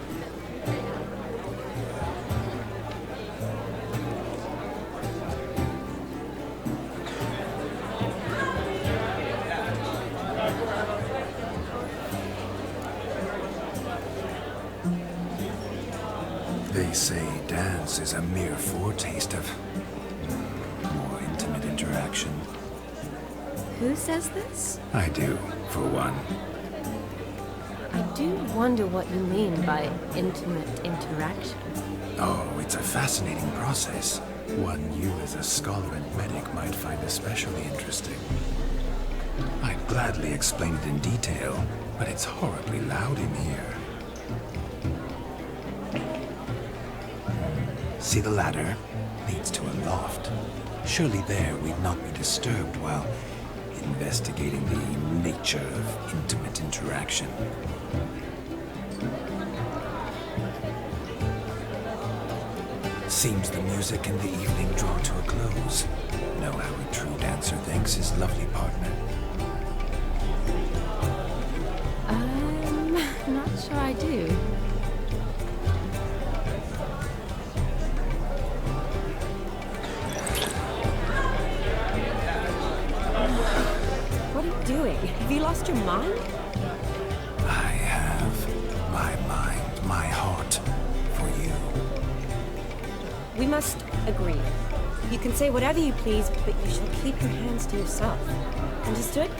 Speaker 1: They say dance is a mere foretaste of more intimate interaction.
Speaker 3: Who says this?
Speaker 1: I do, for one.
Speaker 3: I do wonder what you mean by intimate interaction.
Speaker 1: Oh, it's a fascinating process. One you as a scholar and medic might find especially interesting. I'd gladly explain it in detail, but it's horribly loud in here. See the ladder? Leads to a loft. Surely there we'd not be disturbed while investigating the nature of intimate interaction. Seems the music and the evening draw to a close. Know how a true dancer thanks his lovely partner.
Speaker 3: Not sure I do. What are you doing? Have you lost your mind?
Speaker 1: I have my mind, my heart for you.
Speaker 3: We must agree. You can say whatever you please, but you shall keep your hands to yourself. Understood?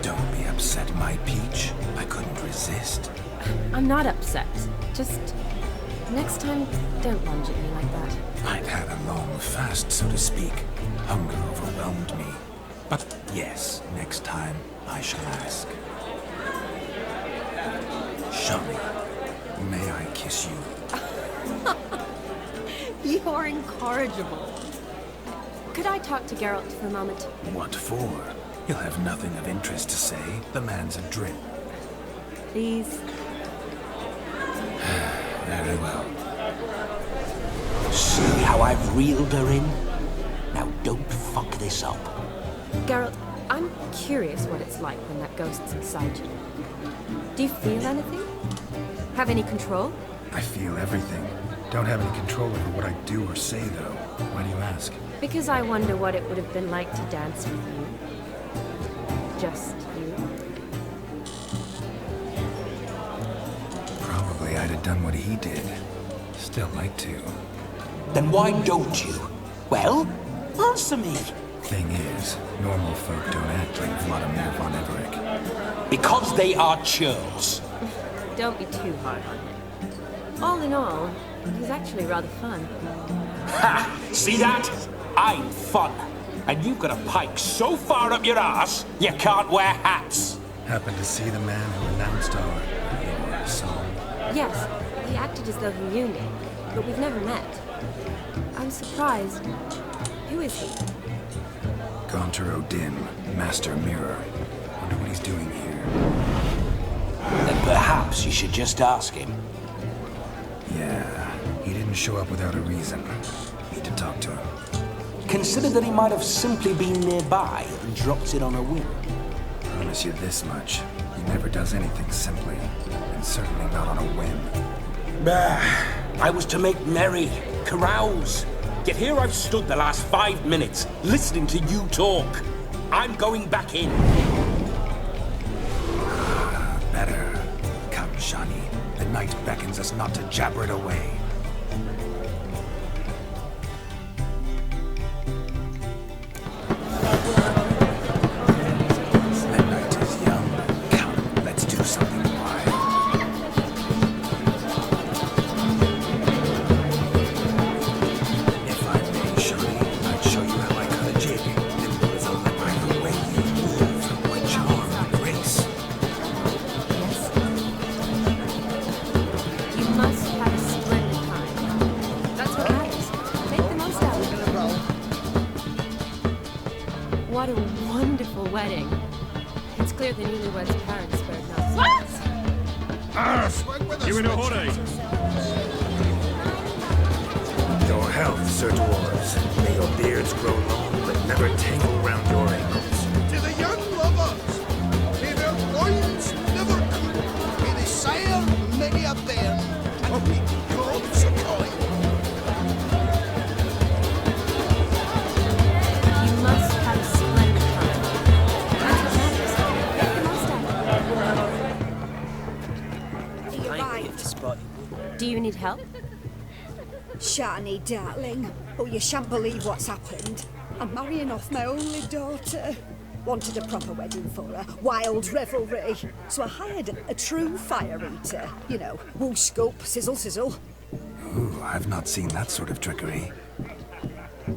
Speaker 1: Don't be upset, my peach. I couldn't resist.
Speaker 3: I'm not upset. Just next time, don't lunge at me like that.
Speaker 1: I'd had a long fast, so to speak. Hunger overwhelmed me. But yes, next time I shall ask. Shami, may I kiss you?
Speaker 3: You're incorrigible. Could I talk to Geralt for a moment?
Speaker 1: What for? He'll have nothing of interest to say. The man's adrift.
Speaker 3: Please.
Speaker 1: Very well.
Speaker 8: See how I've reeled her in? Now don't fuck this up.
Speaker 3: Geralt, I'm curious what it's like when that ghost's inside you. Do you feel anything? Have any control?
Speaker 1: I feel everything. Don't have any control over what I do or say, though. Why do you ask?
Speaker 3: Because I wonder what it would have been like to dance with you. Just you.
Speaker 1: Probably I'd have done what he did. Still like to.
Speaker 8: Then why don't you? Well, answer me.
Speaker 1: Thing is, normal folk don't act like Vladimir von Everett.
Speaker 8: Because they are churls.
Speaker 3: Don't be too hard on him. All in all, he's actually rather fun.
Speaker 8: Ha! See that? I'm fun. And you've got a pike so far up your ass, you can't wear hats.
Speaker 1: Happened to see the man who announced your song?
Speaker 3: Yes, he acted as though he knew me, but we've never met. I'm surprised. Who is he?
Speaker 1: Gaunter Odin, Master Mirror. Wonder what he's doing here.
Speaker 8: Then perhaps you should just ask him.
Speaker 1: Yeah, he didn't show up without a reason. Need to talk to him.
Speaker 8: Consider that he might have simply been nearby and dropped it on a whim.
Speaker 1: Promise you this much. He never does anything simply, and certainly not on a whim.
Speaker 8: Bah! I was to make merry, carouse. Yet here I've stood the last 5 minutes, listening to you talk. I'm going back in.
Speaker 1: Better. Come, Shani. The night beckons us not to jabber it away.
Speaker 3: What a wonderful wedding. It's clear the newlyweds' parents spared no expense.
Speaker 15: You in a hurry?
Speaker 1: Your health, Sir Dwarves. May your beards grow long, but never tangle round your ankles.
Speaker 2: To the young lovers, may their loins never cool. May they sire many a bairn, and be gods of coin.
Speaker 3: You must have a splendid time. That's what matters. Make the most out of it.
Speaker 11: He arrived.
Speaker 3: Do you need help?
Speaker 11: Shani, darling. Oh, you shan't believe what's happened. I'm marrying off my only daughter. Wanted a proper wedding for her. Wild revelry. So I hired a true fire eater. You know, whoosh scope, sizzle sizzle.
Speaker 1: Ooh, I've not seen that sort of trickery.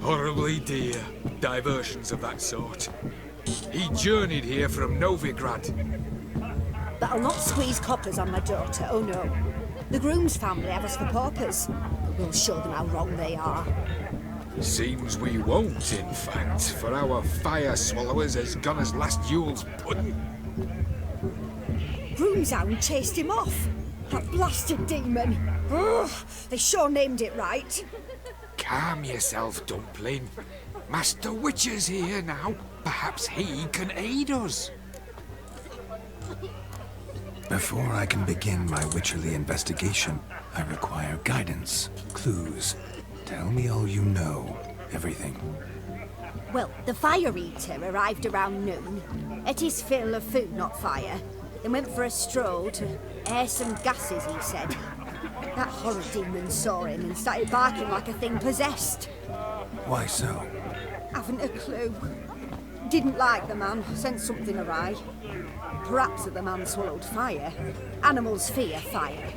Speaker 15: Horribly dear diversions of that sort. He journeyed here from Novigrad.
Speaker 11: But I'll not squeeze coppers on my daughter, oh no. The groom's family have us for paupers. But we'll show them how wrong they are.
Speaker 15: Seems we won't, in fact, for our fire swallowers has gone as last Yule's pudding.
Speaker 11: Groom's hound chased him off. That blasted demon. Ugh, they sure named it right.
Speaker 15: Calm yourself, Dumpling. Master Witcher's here now. Perhaps he can aid us.
Speaker 1: Before I can begin my witcherly investigation, I require guidance, clues. Tell me all you know. Everything.
Speaker 11: Well, the Fire Eater arrived around noon, ate his fill of food, not fire, then went for a stroll to air some gases, he said. That horror demon saw him and started barking like a thing possessed.
Speaker 1: Why so?
Speaker 11: Haven't a clue. Didn't like the man, sensed something awry. Perhaps that the man swallowed fire. Animals fear fire.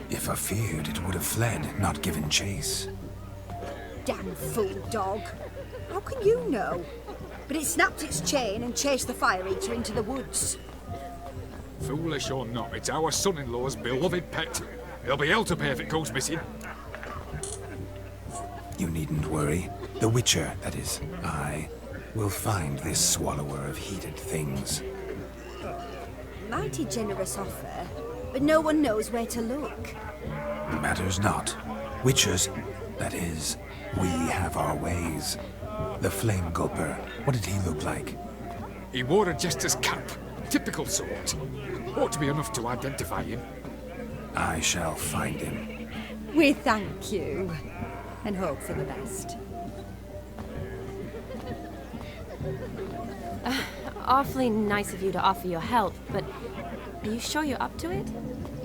Speaker 1: If I feared, it would have fled, not given chase.
Speaker 11: Damn fool dog. How can you know? But it snapped its chain and chased the Fire Eater into the woods.
Speaker 15: Foolish or not, it's our son-in-law's beloved pet. He'll be hell to pay if it goes missing.
Speaker 1: You needn't worry. The Witcher, that is, I, will find this swallower of heated things.
Speaker 11: Mighty generous offer, but no one knows where to look.
Speaker 1: Matters not. Witchers, that is, we have our ways. The Flame Gulper, what did he look like?
Speaker 15: He wore a jester's cap. Typical sort. Ought to be enough to identify him.
Speaker 1: I shall find him.
Speaker 11: We thank you, and hope for the best.
Speaker 3: Awfully nice of you to offer your help, but are you sure you're up to it?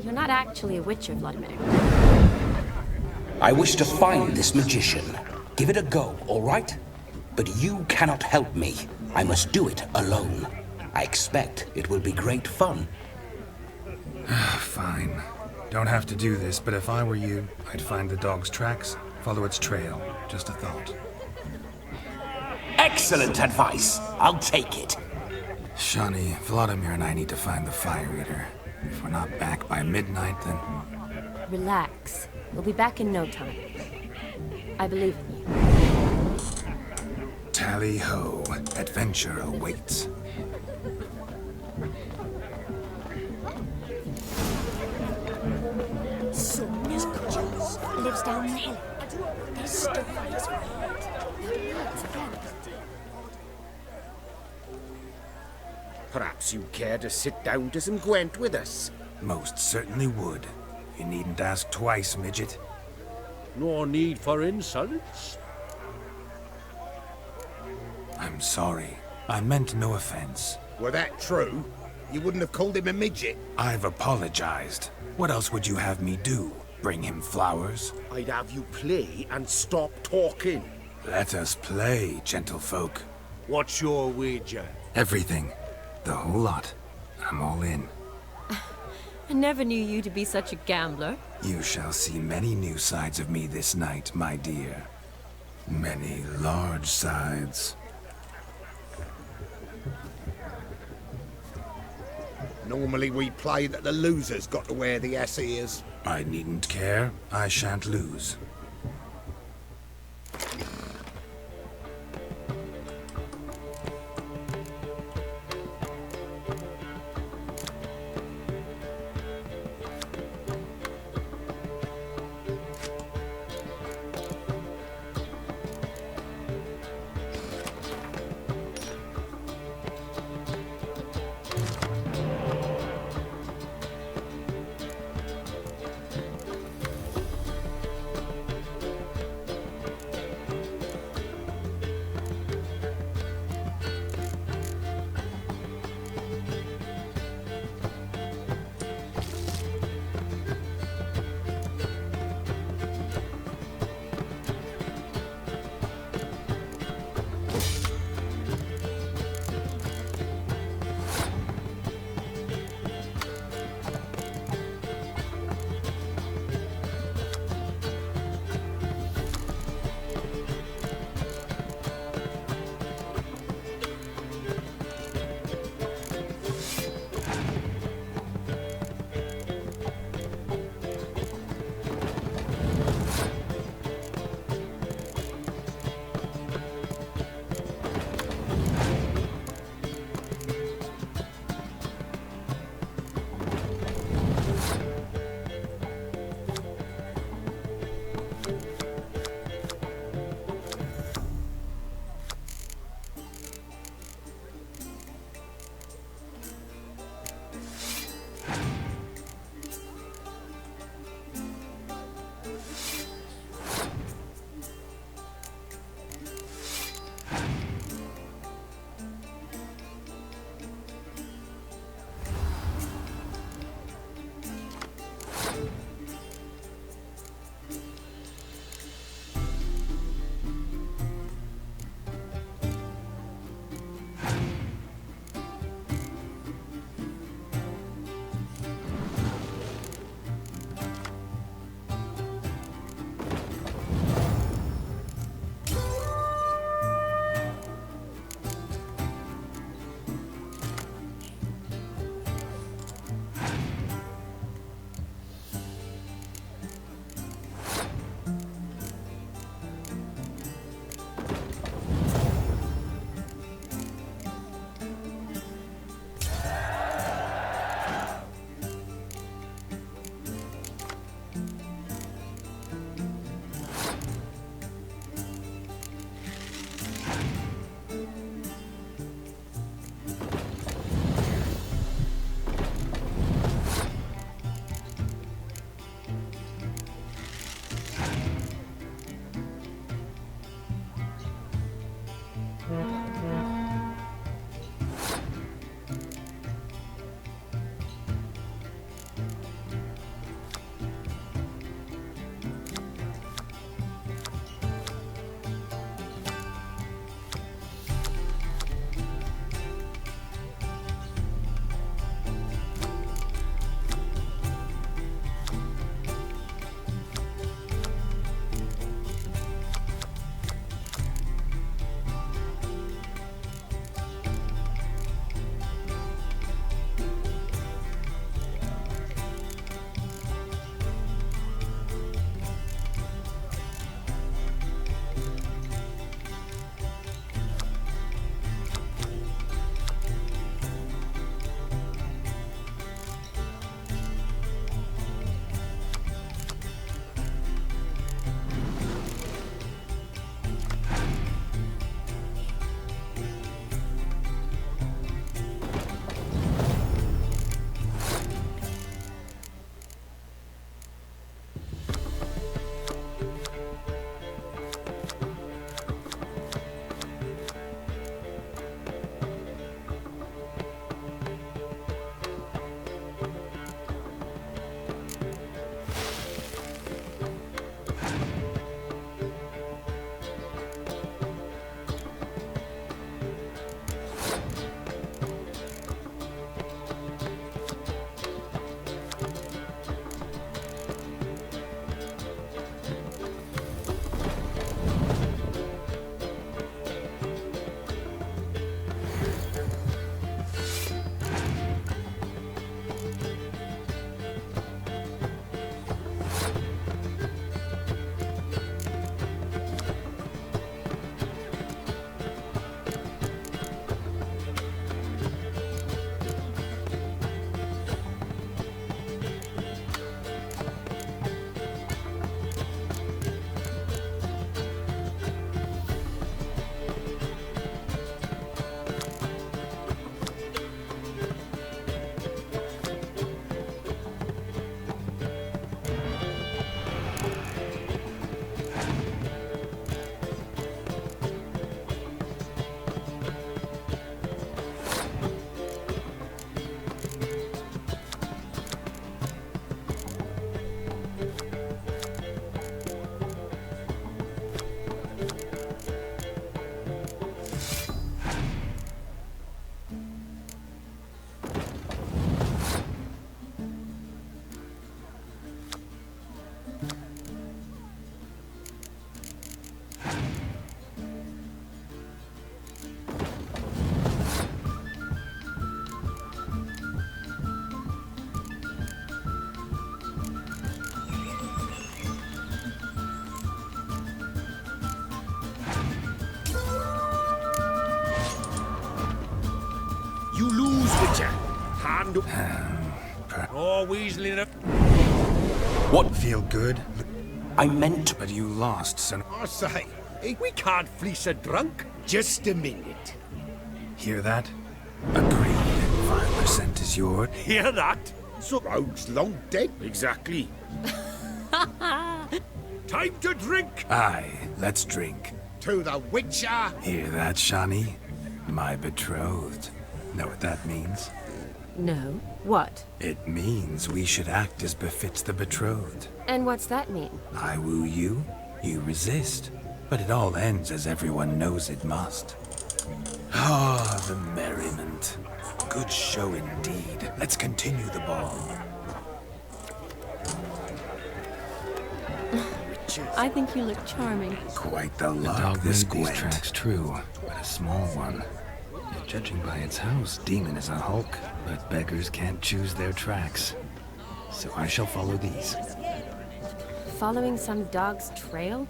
Speaker 3: You're not actually a witcher, Vladimir.
Speaker 8: I wish to find this magician. Give it a go, all right? But you cannot help me. I must do it alone. I expect it will be great fun.
Speaker 1: Fine. Don't have to do this, but if I were you, I'd find the dog's tracks, follow its trail. Just a thought.
Speaker 8: Excellent advice. I'll take it.
Speaker 1: Shani, Vladimir and I need to find the Fire Eater. If we're not back by midnight, then...
Speaker 3: Relax. We'll be back in no time. I believe in you.
Speaker 1: Tally-ho. Adventure awaits.
Speaker 11: Sonya's cudgels lives down the hill. There's stuff on his right.
Speaker 16: Perhaps you'd care to sit down to some Gwent with us?
Speaker 1: Most certainly would. You needn't ask twice, midget.
Speaker 16: No need for insults.
Speaker 1: I'm sorry. I meant no offense.
Speaker 2: Were that true, you wouldn't have called him a midget.
Speaker 1: I've apologized. What else would you have me do? Bring him flowers?
Speaker 16: I'd have you play and stop talking.
Speaker 1: Let us play, gentlefolk.
Speaker 16: What's your wager?
Speaker 1: Everything. The whole lot. I'm all in.
Speaker 3: I never knew you to be such a gambler.
Speaker 1: You shall see many new sides of me this night, my dear. Many large sides.
Speaker 2: Normally we play that the loser's got to wear the ass ears.
Speaker 1: I needn't care. I shan't lose.
Speaker 12: Oh, weaseling up.
Speaker 1: What? Feel good?
Speaker 8: I meant...
Speaker 1: But you lost, so...
Speaker 12: I say, we can't fleece a drunk. Just a minute.
Speaker 1: Hear that? Agreed. 5% is yours.
Speaker 12: Hear that? So Rogue's long dead. Exactly. Time to drink.
Speaker 1: Aye, let's drink.
Speaker 12: To the Witcher.
Speaker 1: Hear that, Shani? My betrothed. Know what that means?
Speaker 3: No. What?
Speaker 1: It means we should act as befits the betrothed.
Speaker 3: And what's that mean?
Speaker 1: I woo you, you resist. But it all ends as everyone knows it must. Ah, the merriment. Good show indeed. Let's continue the ball.
Speaker 3: I think you look charming.
Speaker 1: Quite the luck this made these tracks true, but a small one. Judging by its house, Demon is a hulk, but beggars can't choose their tracks. So I shall follow these.
Speaker 3: Following some dog's trail?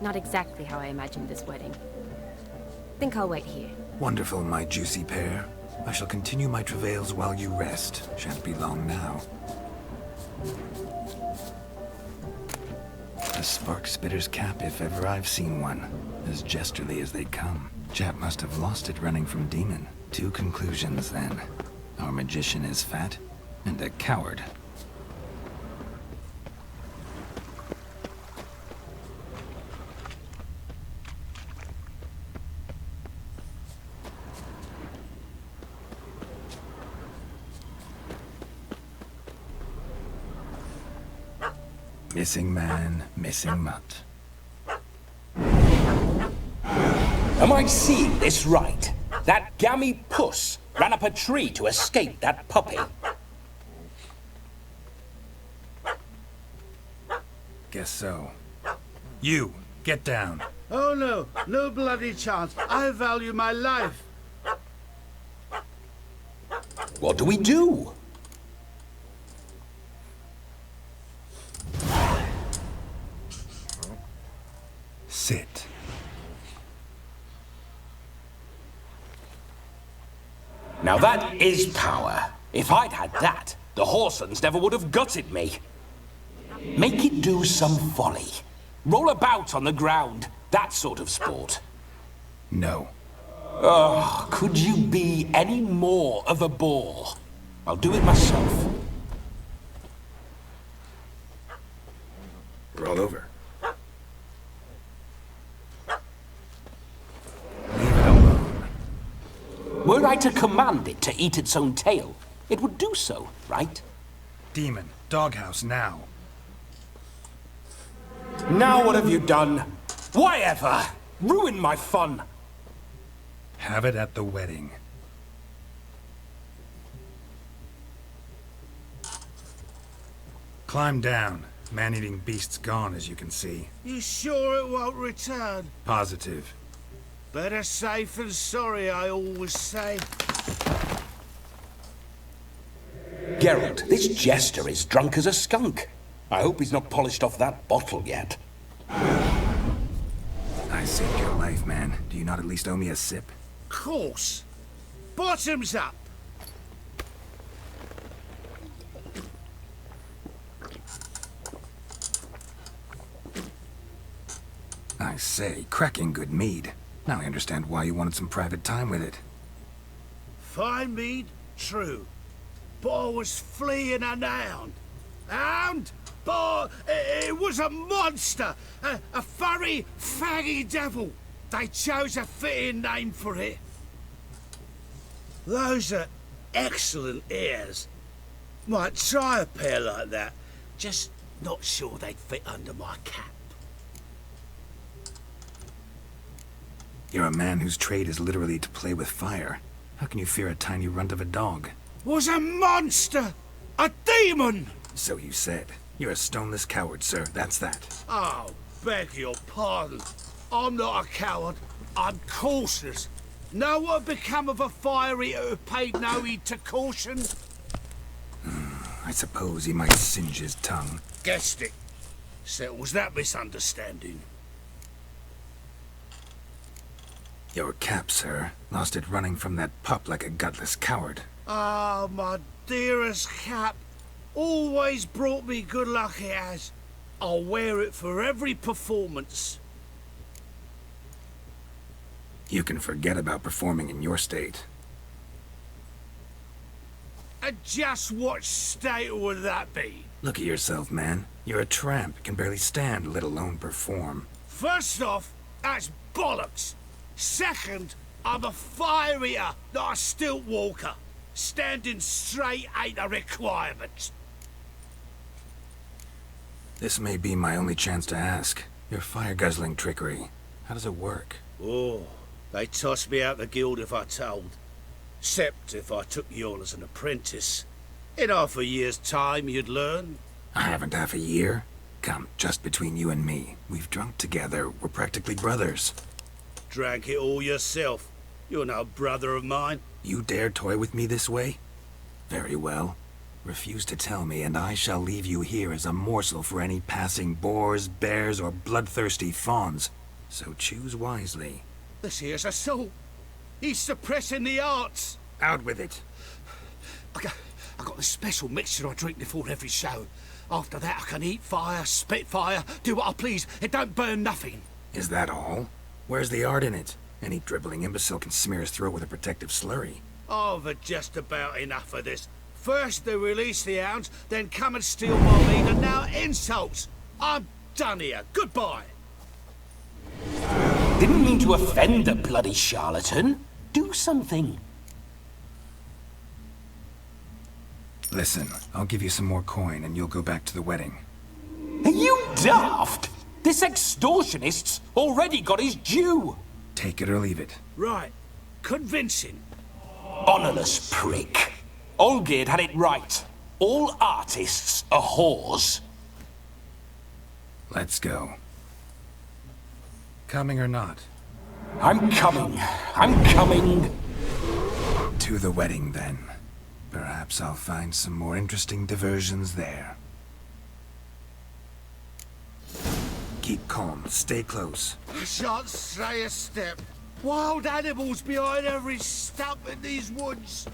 Speaker 3: Not exactly how I imagined this wedding. Think I'll wait here.
Speaker 1: Wonderful, my juicy pair. I shall continue my travails while you rest. Shan't be long now. A spark spitter's cap, if ever I've seen one. As jesterly as they come. Chap must have lost it running from Demon. 2 conclusions, then. Our magician is fat, and a coward. Missing man, missing mutt.
Speaker 8: Am I seeing this right? That gammy puss ran up a tree to escape that puppy.
Speaker 1: Guess so. You, get down.
Speaker 14: Oh no, no bloody chance. I value my life.
Speaker 8: What do we do?
Speaker 1: Sit.
Speaker 8: Now that is power. If I'd had that, the Horsons never would have gutted me. Make it do some folly. Roll about on the ground. That sort of sport.
Speaker 1: No.
Speaker 8: Oh, could you be any more of a bore? I'll do it myself.
Speaker 1: Roll over.
Speaker 8: Were I to command it to eat its own tail, it would do so, right?
Speaker 1: Demon, doghouse now.
Speaker 8: Now what have you done? Why ever? Ruin my fun.
Speaker 1: Have it at the wedding. Climb down. Man-eating beast's gone, as you can see.
Speaker 14: You sure it won't return?
Speaker 1: Positive.
Speaker 14: Better safe than sorry, I always say.
Speaker 8: Geralt, this jester is drunk as a skunk. I hope he's not polished off that bottle yet.
Speaker 1: I saved your life, man. Do you not at least owe me a sip?
Speaker 14: Course. Bottoms up.
Speaker 1: I say, cracking good mead. Now I understand why you wanted some private time with it.
Speaker 14: Fine mead, true. But I was fleeing a hound. Hound? But it was a monster. A furry, faggy devil. They chose a fitting name for it. Those are excellent ears. Might try a pair like that. Just not sure they'd fit under my cap.
Speaker 1: You're a man whose trade is literally to play with fire. How can you fear a tiny runt of a dog?
Speaker 14: Was a monster! A demon!
Speaker 1: So you said. You're a stoneless coward, sir. That's that.
Speaker 14: Oh, beg your pardon. I'm not a coward. I'm cautious. Know what become of a fire eater who paid no heed to caution?
Speaker 1: I suppose he might singe his tongue.
Speaker 14: Guessed it. Settles that misunderstanding.
Speaker 1: Your cap, sir. Lost it running from that pup like a gutless coward.
Speaker 14: Ah, my dearest cap. Always brought me good luck, it has. I'll wear it for every performance.
Speaker 1: You can forget about performing in your state.
Speaker 14: And just what state would that be?
Speaker 1: Look at yourself, man. You're a tramp, can barely stand, let alone perform.
Speaker 14: First off, that's bollocks. Second, I'm a fire eater, not a stilt walker. Standing straight ain't a requirement.
Speaker 1: This may be my only chance to ask. Your fire-guzzling trickery, how does it work?
Speaker 14: Oh, they toss me out the guild if I told. Except if I took you on as an apprentice. In half a year's time, you'd learn.
Speaker 1: I haven't half a year. Come, just between you and me. We've drunk together. We're practically brothers.
Speaker 14: Drank it all yourself. You're no brother of mine.
Speaker 1: You dare toy with me this way? Very well. Refuse to tell me, and I shall leave you here as a morsel for any passing boars, bears, or bloodthirsty fawns. So choose wisely.
Speaker 14: This here's assault. He's suppressing the arts.
Speaker 1: Out with it.
Speaker 14: I got this special mixture I drink before every show. After that, I can eat fire, spit fire, do what I please. It don't burn nothing.
Speaker 1: Is that all? Where's the art in it? Any dribbling imbecile can smear his throat with a protective slurry.
Speaker 14: I've had just about enough of this. First they release the hounds, then come and steal my meat, and now insults. I'm done here. Goodbye.
Speaker 8: Didn't mean to offend the bloody charlatan. Do something.
Speaker 1: Listen, I'll give you some more coin and you'll go back to the wedding.
Speaker 8: Are you daft? This extortionist's already got his due.
Speaker 1: Take it or leave it.
Speaker 14: Right. Convincing.
Speaker 8: Honourless prick. Olgerd had it right. All artists are whores.
Speaker 1: Let's go. Coming or not?
Speaker 8: I'm coming. I'm coming.
Speaker 1: To the wedding, then. Perhaps I'll find some more interesting diversions there. Keep calm. Stay close.
Speaker 14: I shan't stray a step. Wild animals behind every stump in these woods.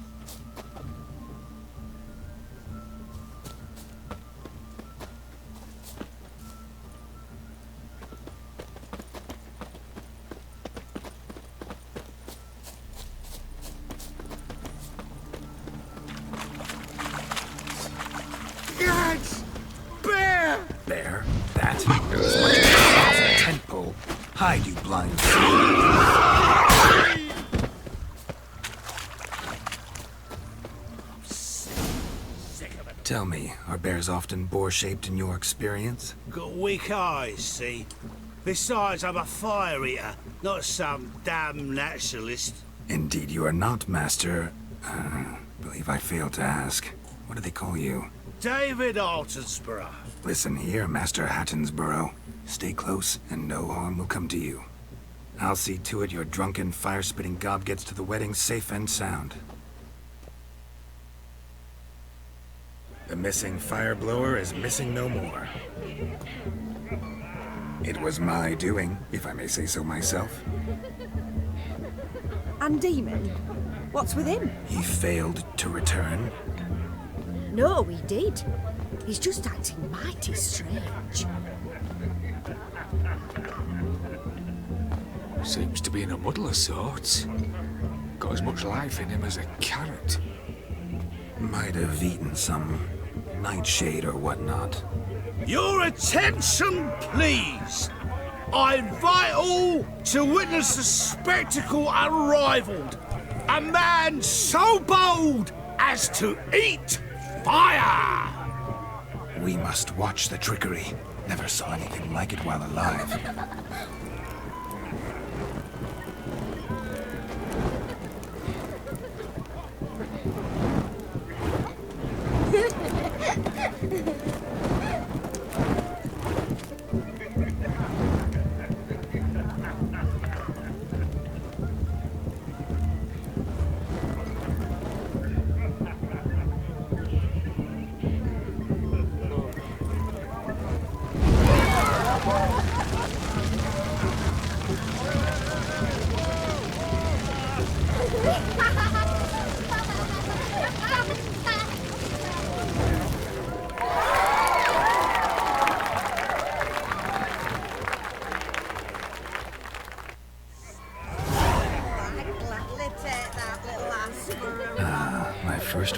Speaker 1: Bear? That? As much as a tent pole. Hide, you blind Tell me, are bears often boar-shaped in your experience?
Speaker 14: Got weak eyes, see? Besides, I'm a fire eater, not some damn naturalist.
Speaker 1: Indeed you are not, Master. Believe I failed to ask. What do they call you?
Speaker 14: David Altonsborough.
Speaker 1: Listen here, Master Hattonsborough. Stay close, and no harm will come to you. I'll see to it your drunken, fire-spitting gob gets to the wedding safe and sound. The missing fire blower is missing no more. It was my doing, if I may say so myself.
Speaker 11: And Demon? What's with him?
Speaker 1: He failed to return.
Speaker 11: No, he did. He's just acting mighty strange.
Speaker 15: Seems to be in a muddle of sorts. Got as much life in him as a carrot.
Speaker 1: Might have eaten some nightshade or whatnot.
Speaker 14: Your attention, please. I invite all to witness a spectacle unrivaled. A man so bold as to eat fire!
Speaker 1: We must watch the trickery. Never saw anything like it while alive.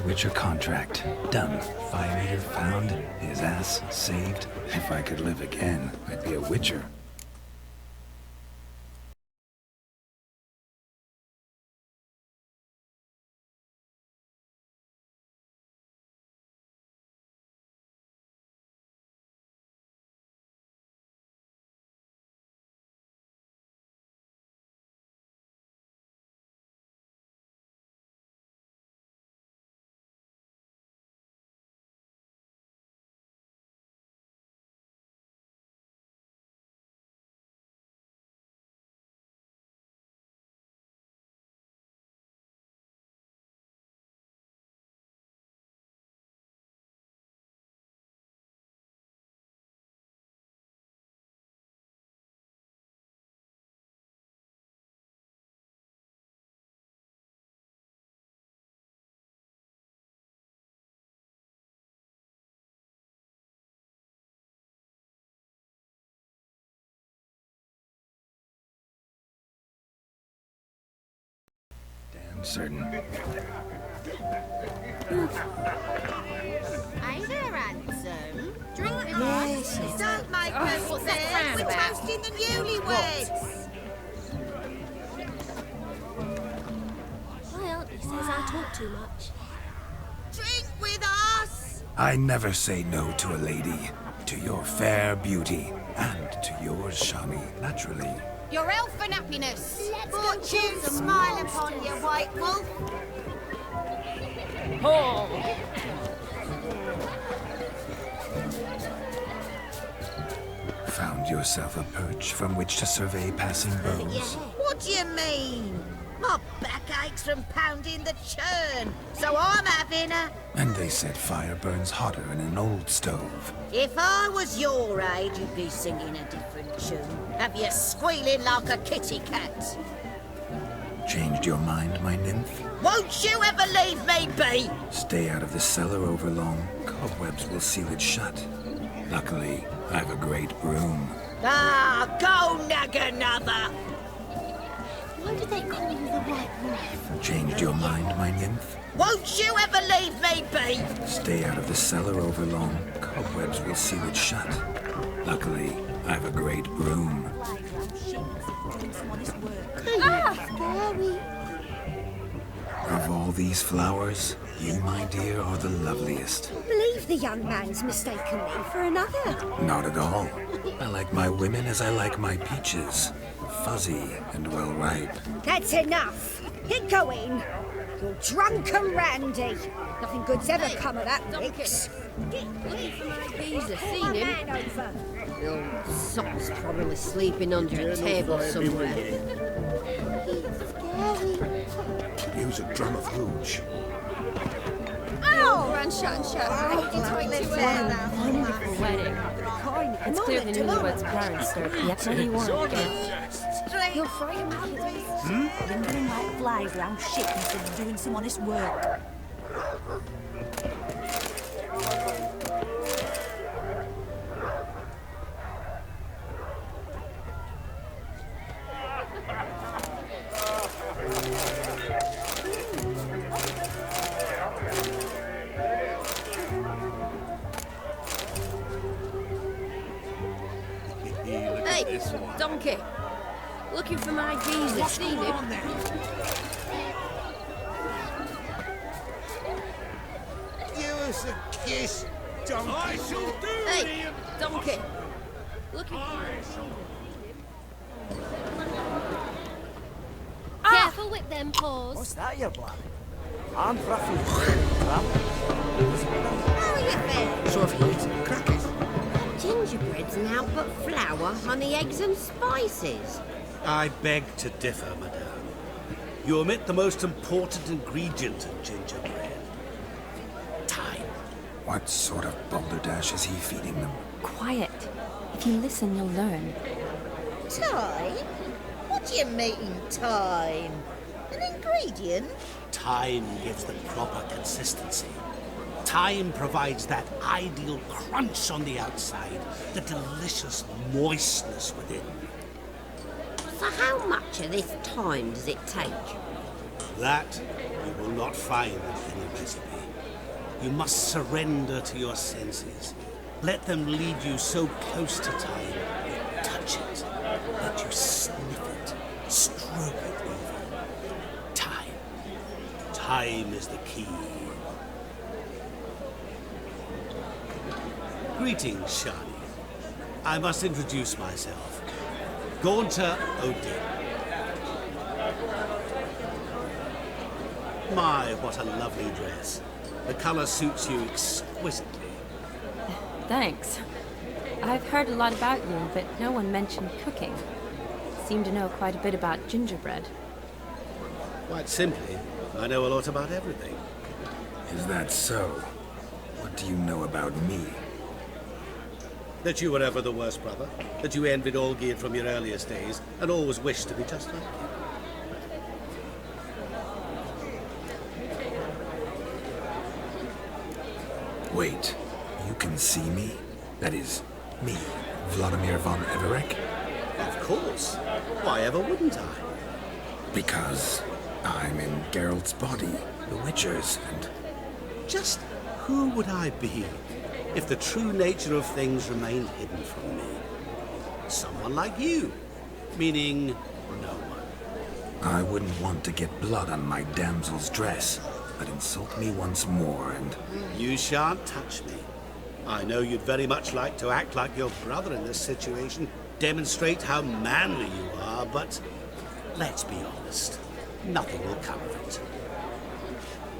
Speaker 1: First Witcher contract. Done. 5 meter found. His ass saved. If I could live again, I'd be a Witcher. Certain.
Speaker 17: Hey there, handsome. Drink with us. Don't make us sad. We're toasting the newlyweds.
Speaker 5: Well, he says I talk too much.
Speaker 17: Drink with us.
Speaker 1: I never say no to a lady. To your fair beauty. And to yours, Shami, naturally.
Speaker 17: Your elfin happiness. Fortune smile upon you, white wolf.
Speaker 9: Oh.
Speaker 1: Found yourself a perch from which to survey passing bows.
Speaker 17: What do you mean? My back aches from pounding the churn, so I'm having a...
Speaker 1: And they said fire burns hotter in an old stove.
Speaker 17: If I was your age, you'd be singing a different tune. Have you squealing like a kitty cat?
Speaker 1: Changed your mind, my nymph?
Speaker 17: Won't you ever leave me be?
Speaker 1: Stay out of the cellar overlong. Cobwebs will seal it shut. Luckily, I've a great broom.
Speaker 17: Ah, go nag another!
Speaker 5: Why did they call you the White Wolf?
Speaker 1: Changed your mind, my nymph?
Speaker 17: Won't you ever leave me be?
Speaker 1: Stay out of the cellar overlong. Cobwebs will seal it shut. Luckily, I've a great broom.
Speaker 5: Scary.
Speaker 1: Of all these flowers, you, my dear, are the loveliest.
Speaker 11: I believe the young man's mistaken me for another.
Speaker 1: Not at all. I like my women as I like my peaches. Fuzzy and well ripe.
Speaker 11: That's enough. Get going. You're drunk and randy. Nothing good's ever come of that, Rix.
Speaker 3: He's a seen him. The old sop's probably sleeping under a table somewhere.
Speaker 1: He was a drum of hooch.
Speaker 11: Oh!
Speaker 17: Run, shut, shut.
Speaker 3: Wonderful wedding. It's clear the newlyweds' parents served the equity warrant.
Speaker 11: You're frightened kids.
Speaker 18: Lingering like flies round shit instead of doing some honest work.
Speaker 3: Hey, donkey. Looking for my geezer. Seen him?
Speaker 2: Give us a kiss, donkey. I shall do.
Speaker 3: Hey, donkey. Looking for
Speaker 5: Careful with them paws.
Speaker 18: What's that you're blabbing? I'm Ruffy.
Speaker 17: How are you fair?
Speaker 18: So have you eaten crackers?
Speaker 17: Gingerbread's now but flour, honey, eggs and spices.
Speaker 14: I beg to differ, madame. You omit the most important ingredient of gingerbread. Time.
Speaker 1: What sort of balderdash is he feeding them?
Speaker 3: quiet. If you listen, you'll learn.
Speaker 17: Time? What do you mean, time? An ingredient?
Speaker 14: Time gives them proper consistency. Time provides that ideal crunch on the outside, the delicious moistness within.
Speaker 17: So how much of this time does it take?
Speaker 14: That you will not find in any recipe. You must surrender to your senses. Let them lead you so close to time, you touch it. Let you sniff it, stroke it over. Time. Time is the key. Greetings, Shani. I must introduce myself. Gaunter Odin. My, what a lovely dress. The color suits you exquisitely.
Speaker 3: Thanks. I've heard a lot about you, but no one mentioned cooking. Seem to know quite a bit about gingerbread.
Speaker 14: Quite simply, I know a lot about everything.
Speaker 1: Is that so? What do you know about me?
Speaker 14: That you were ever the worst brother. That you envied Olgierd from your earliest days, and always wished to be just like him.
Speaker 1: Wait, you can see me? That is, me, Vladimir von Everec?
Speaker 14: Of course. Why ever wouldn't I?
Speaker 1: Because I'm in Geralt's body, the Witcher's, and...
Speaker 14: Just who would I be if the true nature of things remained hidden from me? Someone like you. Meaning, no one.
Speaker 1: I wouldn't want to get blood on my damsel's dress, but insult me once more and...
Speaker 14: You shan't touch me. I know you'd very much like to act like your brother in this situation, demonstrate how manly you are, but let's be honest, nothing will come of it.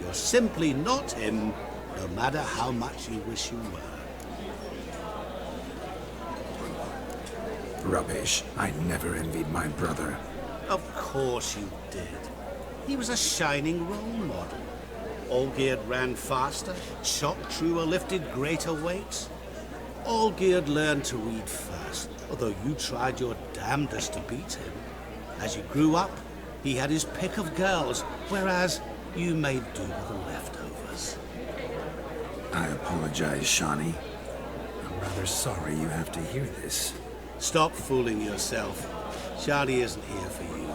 Speaker 14: You're simply not him, no matter how much you wish you were.
Speaker 1: Rubbish. I never envied my brother.
Speaker 14: Of course you did. He was a shining role model. Olgierd ran faster, shot truer, lifted greater weights. Olgierd learned to read first, although you tried your damnedest to beat him. As you grew up, he had his pick of girls, whereas you made do with the leftovers.
Speaker 1: I apologize, Shani. I'm rather sorry you have to hear this.
Speaker 14: Stop fooling yourself. Shani isn't here for you.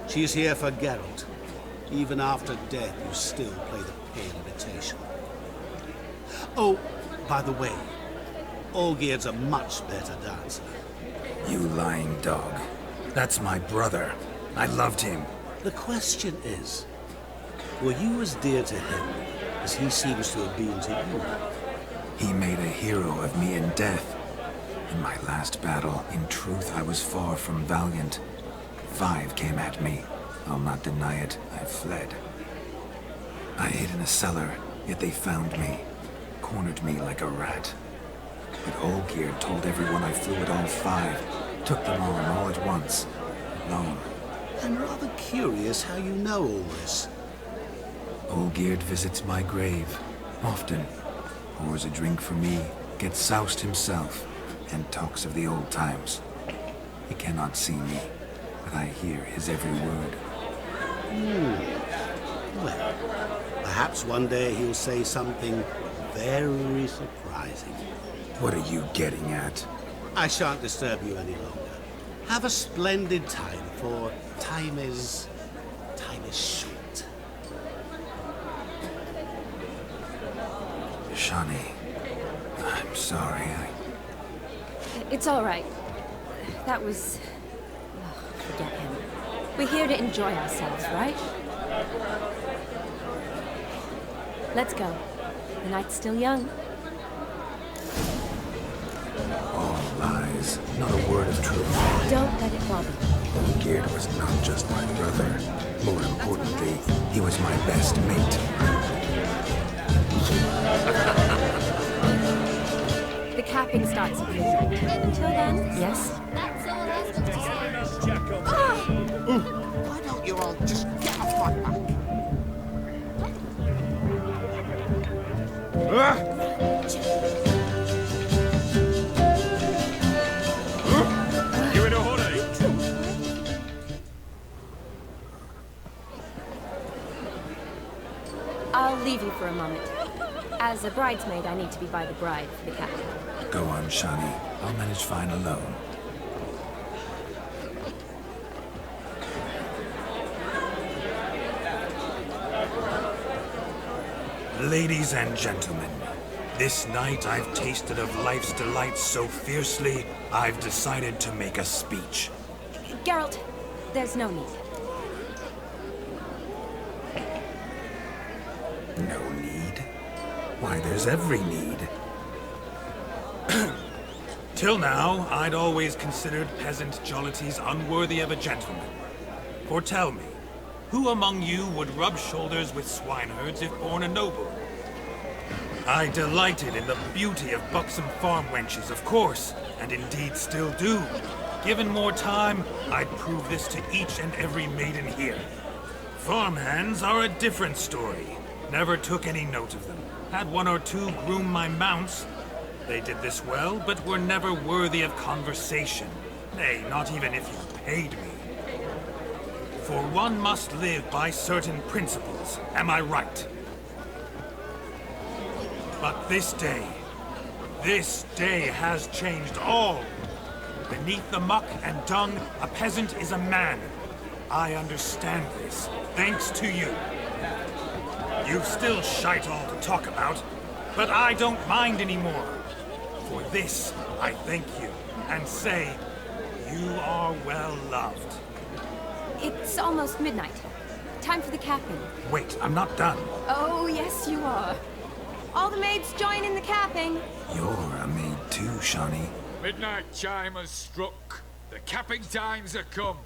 Speaker 14: She's here for Geralt. Even after death, you still play the pale imitation. Oh, by the way, Olgierd's a much better dancer.
Speaker 1: You lying dog. That's my brother. I loved him.
Speaker 14: The question is, were you as dear to him as he seems to have been to you?
Speaker 1: He made a hero of me in death. In my last battle, in truth, I was far from valiant. 5 came at me. I'll not deny it, I fled. I hid in a cellar, yet they found me, cornered me like a rat. But Olgierd told everyone I flew at all 5, took them on all at once, alone.
Speaker 14: I'm rather curious how you know all this.
Speaker 1: Olgierd visits my grave, often, pours a drink for me, gets soused himself, and talks of the old times. He cannot see me, but I hear his every word.
Speaker 14: Well, perhaps one day he'll say something very surprising.
Speaker 1: What are you getting at?
Speaker 14: I shan't disturb you any longer. Have a splendid time, for time is short.
Speaker 1: Shani, I'm sorry,
Speaker 3: It's all right. That was... forget him. We're here to enjoy ourselves, right? Let's go. The night's still young.
Speaker 1: All lies, not a word of truth.
Speaker 3: Don't let it bother you.
Speaker 1: Olgierd was not just my brother. More importantly, he was my best mate.
Speaker 3: The capping starts at 3. Until then, yes?
Speaker 2: Why don't you all just get off my back?
Speaker 15: You in a hurry?
Speaker 3: I'll leave you for a moment. As a bridesmaid, I need to be by the bride for the captain.
Speaker 1: Go on, Shani. I'll manage fine alone. Ladies and gentlemen, this night I've tasted of life's delights so fiercely, I've decided to make a speech.
Speaker 3: Geralt, there's no need.
Speaker 1: No need? Why, there's every need. Till now, I'd always considered peasant jollities unworthy of a gentleman. For tell me, who among you would rub shoulders with swineherds if born a noble? I delighted in the beauty of buxom farm wenches, of course, and indeed still do. Given more time, I'd prove this to each and every maiden here. Farmhands are a different story. Never took any note of them. Had one or two groom my mounts. They did this well, but were never worthy of conversation. Nay, not even if you paid me. For one must live by certain principles, am I right? But this day has changed all. Beneath the muck and dung, a peasant is a man. I understand this, thanks to you. You've still shite all to talk about, but I don't mind anymore. For this, I thank you, and say, you are well loved.
Speaker 3: It's almost midnight. Time for the capping.
Speaker 1: Wait, I'm not done.
Speaker 3: Oh, yes, you are. All the maids join in the capping.
Speaker 1: You're a maid too, Shawnee.
Speaker 15: Midnight chime has struck. The capping times have come.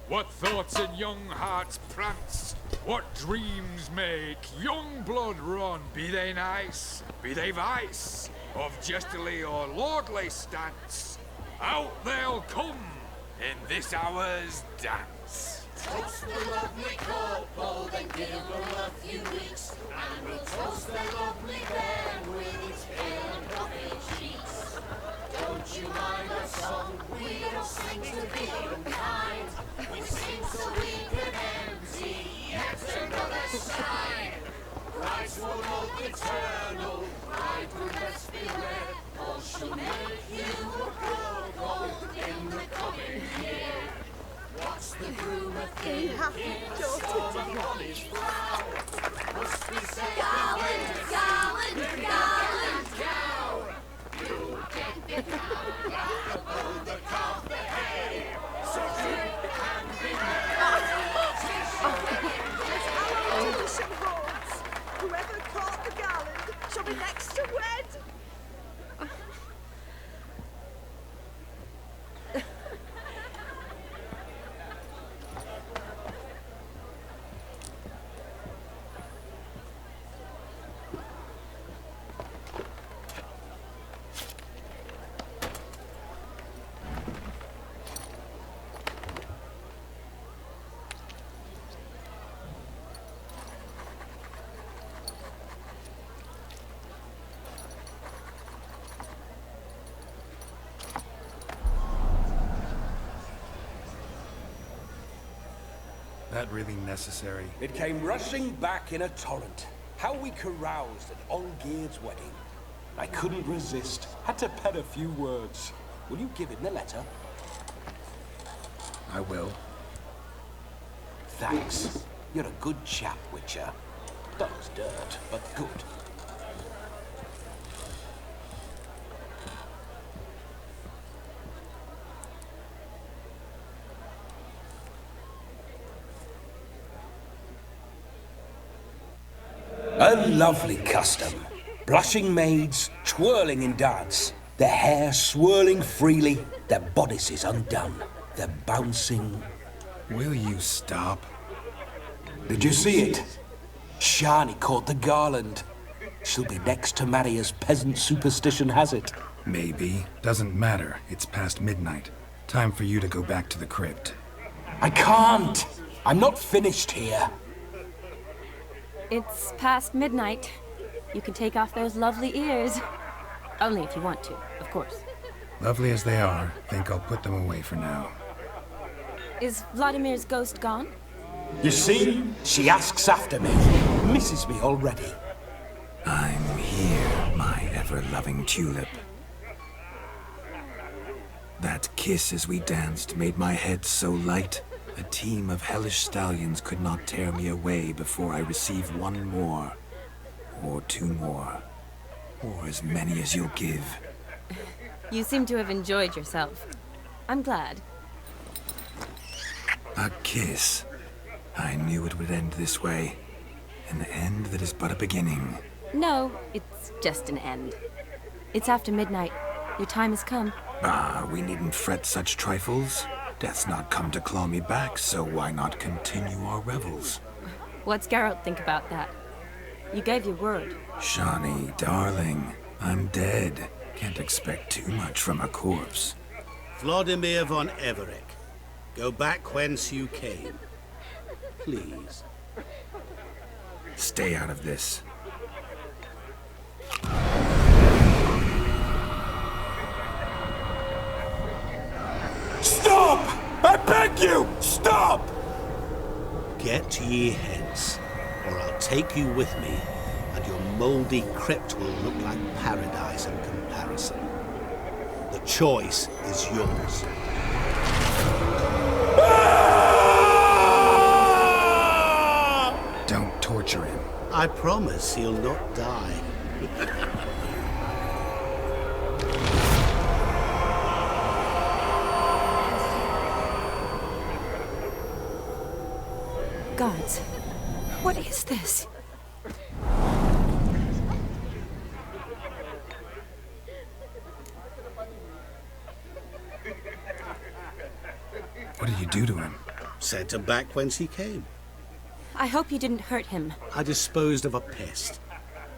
Speaker 15: What thoughts in young hearts prance? What dreams make young blood run? Be they nice, be they vice, of jestily or lordly stance, out they'll come in this hour's dance.
Speaker 2: Toast the lovely kobold and give her a few weeks, and we'll toast the lovely bairn with its pale and puffy cheeks. Don't you mind our song? We don't sing to be unkind. We sing so we can empty yet another shrine. Christ will look eternal, pride will best beware, or she'll make you a kobold in the coming year. What's the groom a thinking? Storm upon his brow. Must be said Garland, cow. You get the cow, like the bull that carved the hay. So drink and be merry.
Speaker 11: Whoever caught the garland shall be next to wed.
Speaker 1: That really necessary?
Speaker 8: It came rushing back in a torrent. How we caroused at Olgierd's wedding. I couldn't resist. Had to pen a few words. Will you give him the letter?
Speaker 1: I will.
Speaker 8: Thanks. You're a good chap, Witcher. Done as dirt, but good. A lovely custom. Blushing maids, twirling in dance, their hair swirling freely, their bodices undone, their bouncing...
Speaker 1: Will you stop?
Speaker 8: Did you see it? Shani caught the garland. She'll be next to marry as peasant superstition has it.
Speaker 1: Maybe. Doesn't matter. It's past midnight. Time for you to go back to the crypt.
Speaker 8: I can't! I'm not finished here.
Speaker 3: It's past midnight. You can take off those lovely ears. Only if you want to, of course.
Speaker 1: Lovely as they are, think I'll put them away for now.
Speaker 3: Is Vladimir's ghost gone?
Speaker 8: You see? She asks after me. Misses me already.
Speaker 1: I'm here, my ever-loving tulip. That kiss as we danced made my head so light. A team of hellish stallions could not tear me away before I receive one more. or 2 more. Or as many as you'll give.
Speaker 3: You seem to have enjoyed yourself. I'm glad.
Speaker 1: A kiss. I knew it would end this way. An end that is but a beginning.
Speaker 3: No, it's just an end. It's after midnight. Your time has come.
Speaker 1: Ah, we needn't fret such trifles. Death's not come to claw me back, so why not continue our revels?
Speaker 3: What's Geralt think about that? You gave your word.
Speaker 1: Shawnee, darling, I'm dead. Can't expect too much from a corpse.
Speaker 14: Vladimir von Everick, go back whence you came. Please.
Speaker 1: Stay out of this.
Speaker 6: Stop! I beg you! Stop!
Speaker 14: Get ye hence, or I'll take you with me, and your moldy crypt will look like paradise in comparison. The choice is yours.
Speaker 1: Don't torture him.
Speaker 14: I promise he'll not die.
Speaker 3: Gods, what is this?
Speaker 1: What did you do to him?
Speaker 14: Sent him back whence he came.
Speaker 3: I hope you didn't hurt him.
Speaker 14: I disposed of a pest.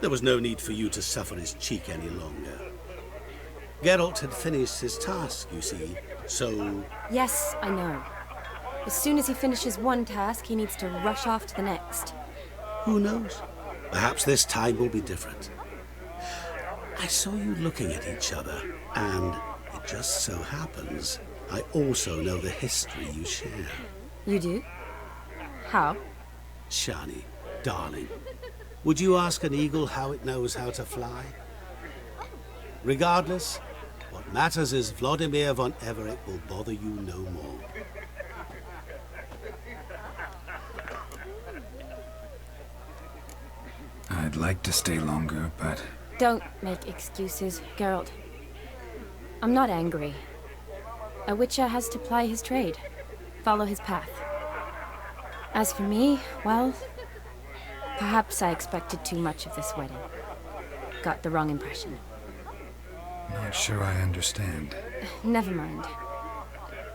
Speaker 14: There was no need for you to suffer his cheek any longer. Geralt had finished his task, you see, so...
Speaker 3: Yes, I know. As soon as he finishes one task, he needs to rush off to the next.
Speaker 14: Who knows? Perhaps this time will be different. I saw you looking at each other, and it just so happens I also know the history you share.
Speaker 3: You do? How?
Speaker 14: Shani, darling, would you ask an eagle how it knows how to fly? Regardless, what matters is Vladimir von Everick will bother you no more.
Speaker 1: I'd like to stay longer, but...
Speaker 3: Don't make excuses, Geralt. I'm not angry. A witcher has to ply his trade, follow his path. As for me, well, perhaps I expected too much of this wedding. Got the wrong impression.
Speaker 1: Not sure I understand.
Speaker 3: Never mind.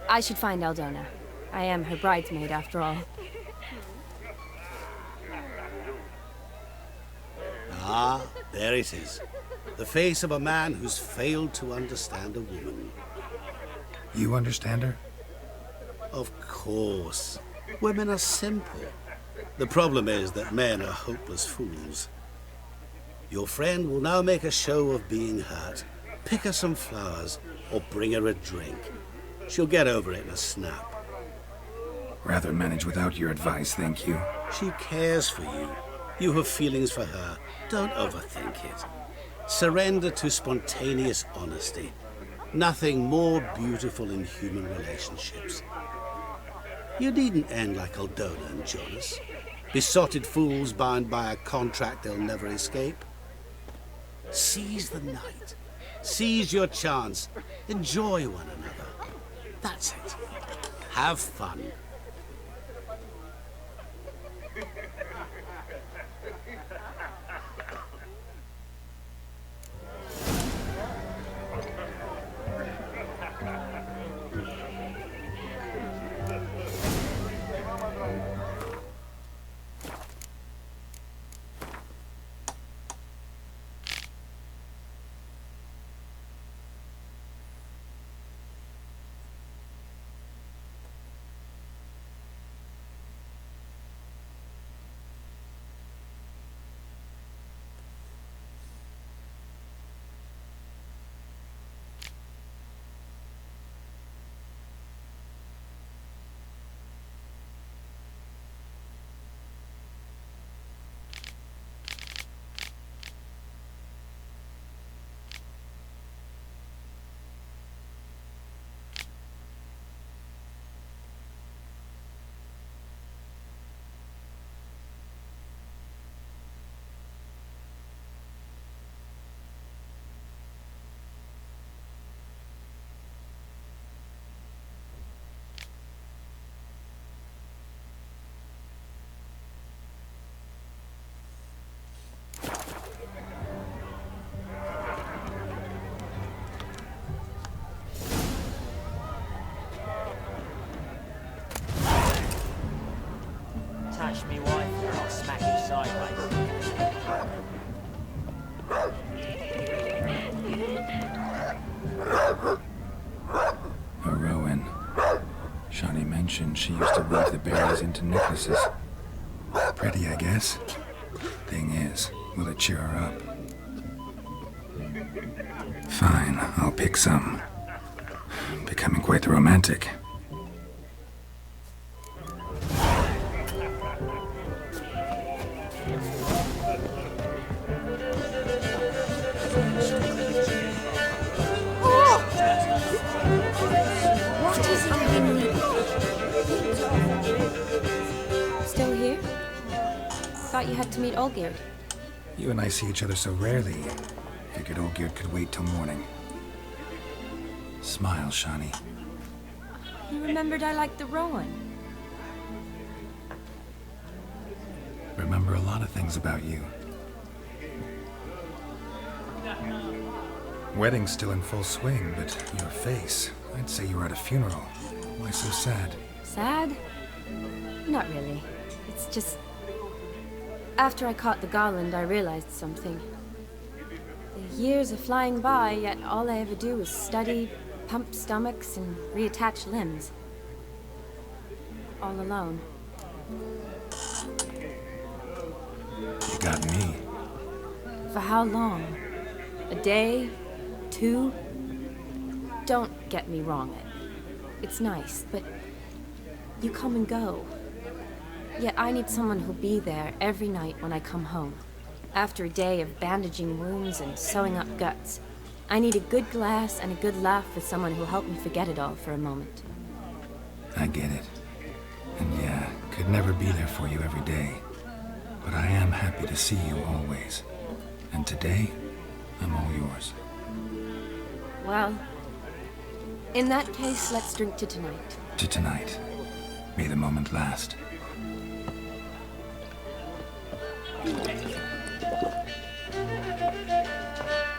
Speaker 3: I should find Aldona. I am her bridesmaid, after all.
Speaker 14: Ah, there it is. The face of a man who's failed to understand a woman.
Speaker 1: You understand her?
Speaker 14: Of course. Women are simple. The problem is that men are hopeless fools. Your friend will now make a show of being hurt. Pick her some flowers, or bring her a drink. She'll get over it in a snap.
Speaker 1: Rather manage without your advice, thank you.
Speaker 14: She cares for you. You have feelings for her. Don't overthink it. Surrender to spontaneous honesty. Nothing more beautiful in human relationships. You needn't end like Aldona and Jonas. Besotted fools bound by a contract they'll never escape. Seize the night. Seize your chance. Enjoy one another. That's it. Have fun.
Speaker 19: touch me wife or I'll smack you sideways.
Speaker 1: A Rowan. Shawnee mentioned she used to weave the berries into necklaces. Pretty, I guess. Thing is, will it cheer her up? Fine, I'll pick some. Becoming quite the romantic.
Speaker 3: Still here? Thought you had to meet Olgierd.
Speaker 1: You and I see each other so rarely. Figured Olgierd could wait till morning. Smile, Shawnee.
Speaker 3: You remembered I liked the Rowan.
Speaker 1: Remember a lot of things about you. Wedding's still in full swing, but your face, I'd say you were at a funeral. Why so sad?
Speaker 3: Sad? Not really. It's just... After I caught the garland, I realized something. The years are flying by, yet all I ever do is study, pump stomachs, and reattach limbs. All alone.
Speaker 1: You got me.
Speaker 3: For how long? A day? 2? Don't get me wrong. It's nice, but you come and go. Yet I need someone who'll be there every night when I come home. After a day of bandaging wounds and sewing up guts, I need a good glass and a good laugh with someone who'll help me forget it all for a moment.
Speaker 1: I get it. And yeah, could never be there for you every day. But I am happy to see you always. And today, I'm all yours.
Speaker 3: Well, in that case, let's drink to tonight.
Speaker 1: To tonight. May the moment last.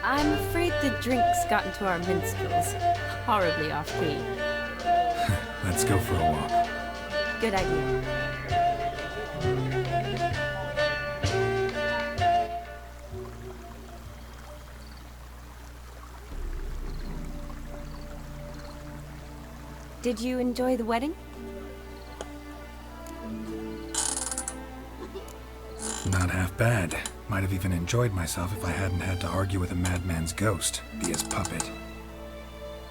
Speaker 3: I'm afraid the drinks got into our minstrels. Horribly off-key.
Speaker 1: Let's go for a walk.
Speaker 3: Good idea. Did you enjoy the wedding?
Speaker 1: Not half bad. Might have even enjoyed myself if I hadn't had to argue with a madman's ghost, be his puppet.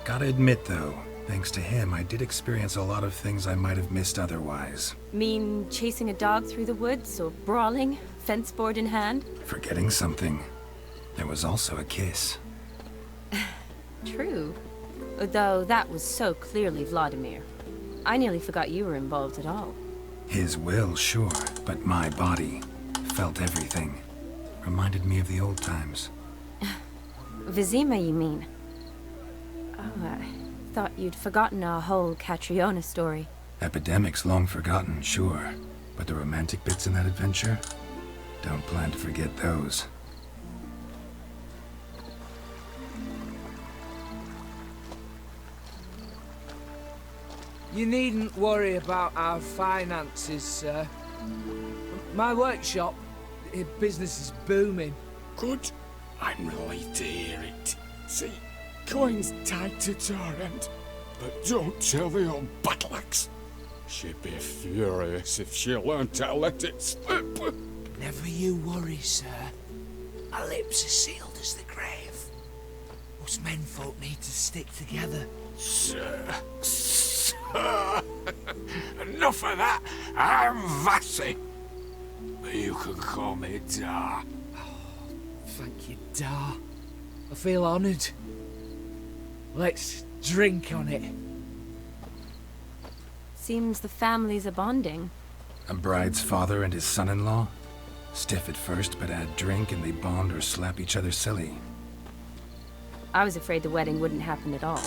Speaker 1: Gotta admit, though, thanks to him, I did experience a lot of things I might have missed otherwise.
Speaker 3: Mean chasing a dog through the woods, or brawling, fence board in hand?
Speaker 1: Forgetting something. There was also a kiss.
Speaker 3: True. Though that was so clearly Vladimir. I nearly forgot you were involved at all.
Speaker 1: His will, sure, but my body felt everything. Reminded me of the old times.
Speaker 3: Vizima, you mean? Oh, I thought you'd forgotten our whole Catriona story.
Speaker 1: Epidemics long forgotten, sure. But the romantic bits in that adventure? Don't plan to forget those.
Speaker 10: You needn't worry about our finances, sir. My workshop, business is booming.
Speaker 20: Good. I'm relieved to hear it. See, coin's tied to Torrent, but don't tell the old battleaxe. She'd be furious if she learned to let it slip.
Speaker 19: Never you worry, sir. My lips are sealed as the grave. Us menfolk need to stick together.
Speaker 20: Sir. Enough of that. I'm Vassy. But you can call me Dar.
Speaker 10: Oh, thank you, Dar. I feel honoured. Let's drink on it.
Speaker 3: Seems the families are bonding.
Speaker 1: A bride's father and his son-in-law? Stiff at first, but add drink and they bond or slap each other silly.
Speaker 3: I was afraid the wedding wouldn't happen at all.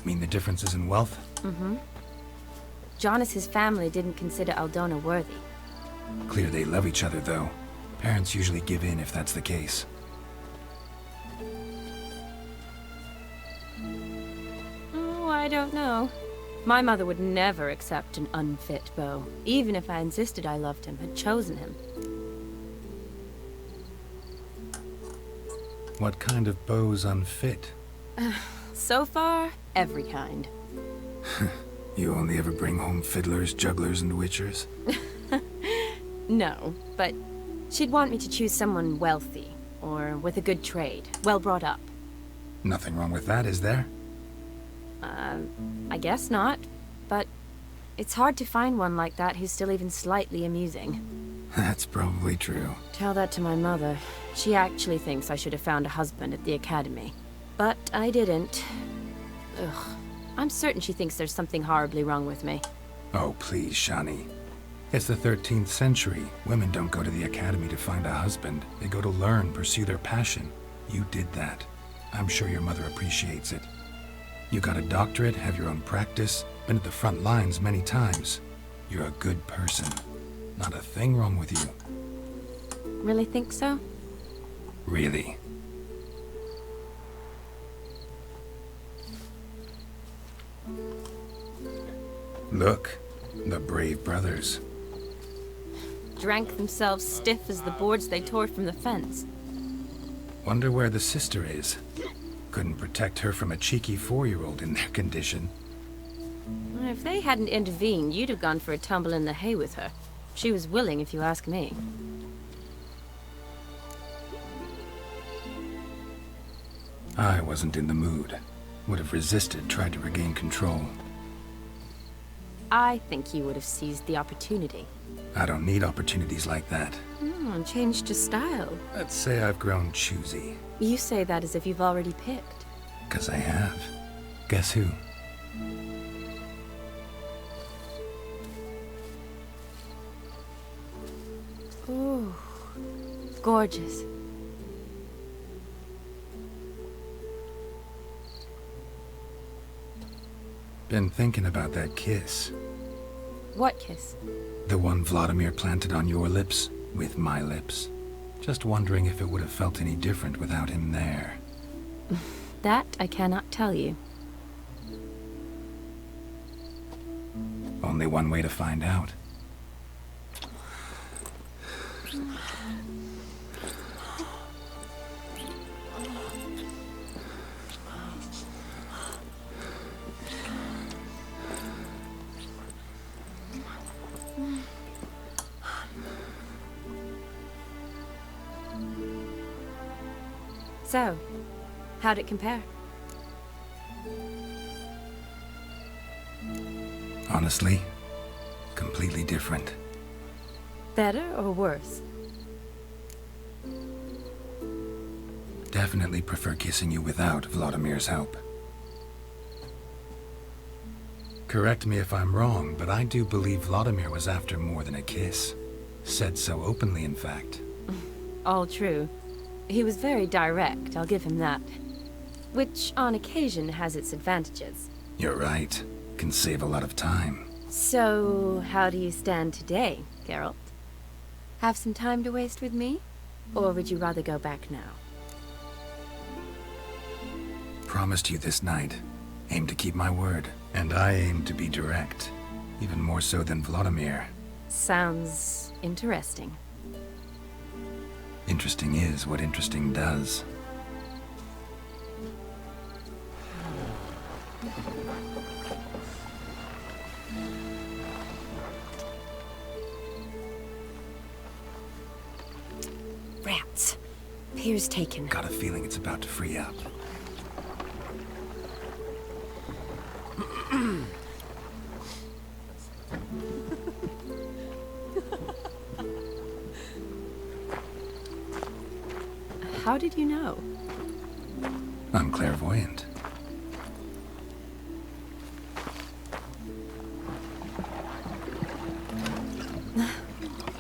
Speaker 1: Mean the differences in wealth?
Speaker 3: Mm-hmm. Jonas's family didn't consider Aldona worthy.
Speaker 1: Clear they love each other, though. Parents usually give in if that's the case.
Speaker 3: Oh, I don't know. My mother would never accept an unfit beau, even if I insisted I loved him, had chosen him.
Speaker 1: What kind of beau's unfit?
Speaker 3: So far, every kind.
Speaker 1: You only ever bring home fiddlers, jugglers, and witchers?
Speaker 3: No, but she'd want me to choose someone wealthy, or with a good trade, well brought up.
Speaker 1: Nothing wrong with that, is there?
Speaker 3: I guess not, but it's hard to find one like that who's still even slightly amusing.
Speaker 1: That's probably true.
Speaker 3: Tell that to my mother. She actually thinks I should have found a husband at the academy. But I didn't. Ugh. I'm certain she thinks there's something horribly wrong with me.
Speaker 1: Oh, please, Shani. It's the 13th century. Women don't go to the academy to find a husband. They go to learn, pursue their passion. You did that. I'm sure your mother appreciates it. You got a doctorate, have your own practice, been at the front lines many times. You're a good person. Not a thing wrong with you.
Speaker 3: Really think so?
Speaker 1: Really. Look, the brave brothers.
Speaker 3: Drank themselves stiff as the boards they tore from the fence.
Speaker 1: Wonder where the sister is. Couldn't protect her from a cheeky 4-year-old in their condition.
Speaker 3: If they hadn't intervened, you'd have gone for a tumble in the hay with her. She was willing, if you ask me.
Speaker 1: I wasn't in the mood. Would have resisted, tried to regain control.
Speaker 3: I think you would have seized the opportunity.
Speaker 1: I don't need opportunities like that.
Speaker 3: Changed your style.
Speaker 1: Let's say I've grown choosy.
Speaker 3: You say that as if you've already picked.
Speaker 1: 'Cause I have. Guess who?
Speaker 3: Ooh, gorgeous.
Speaker 1: Been thinking about that kiss.
Speaker 3: What kiss?
Speaker 1: The one Vladimir planted on your lips, with my lips. Just wondering if it would have felt any different without him there.
Speaker 3: That I cannot tell you.
Speaker 1: Only one way to find out.
Speaker 3: So, how'd it compare?
Speaker 1: Honestly, completely different.
Speaker 3: Better or worse?
Speaker 1: Definitely prefer kissing you without Vladimir's help. Correct me if I'm wrong, but I do believe Vladimir was after more than a kiss. Said so openly, in fact.
Speaker 3: All true. He was very direct, I'll give him that. Which, on occasion, has its advantages.
Speaker 1: You're right. Can save a lot of time.
Speaker 3: So, how do you stand today, Geralt? Have some time to waste with me? Or would you rather go back now?
Speaker 1: Promised you this night. Aim to keep my word. And I aim to be direct. Even more so than Vladimir.
Speaker 3: Sounds interesting.
Speaker 1: Interesting is what interesting does.
Speaker 3: Rats. Pier's taken.
Speaker 1: Got a feeling it's about to free up.
Speaker 3: How did you know?
Speaker 1: I'm clairvoyant.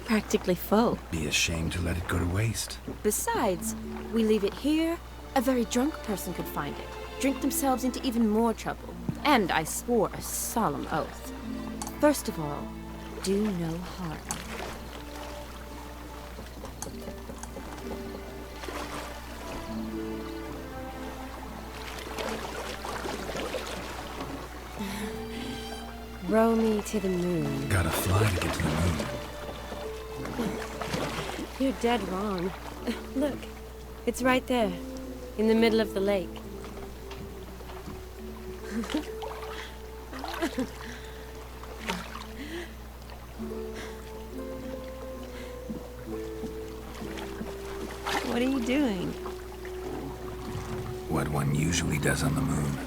Speaker 3: Practically full.
Speaker 1: Be ashamed to let it go to waste.
Speaker 3: Besides, we leave it here, a very drunk person could find it, drink themselves into even more trouble. And I swore a solemn oath. First of all, do no harm. Row me to the moon.
Speaker 1: Gotta fly to get to the moon.
Speaker 3: You're dead wrong. Look, it's right there, in the middle of the lake. What are you doing?
Speaker 1: What one usually does on the moon.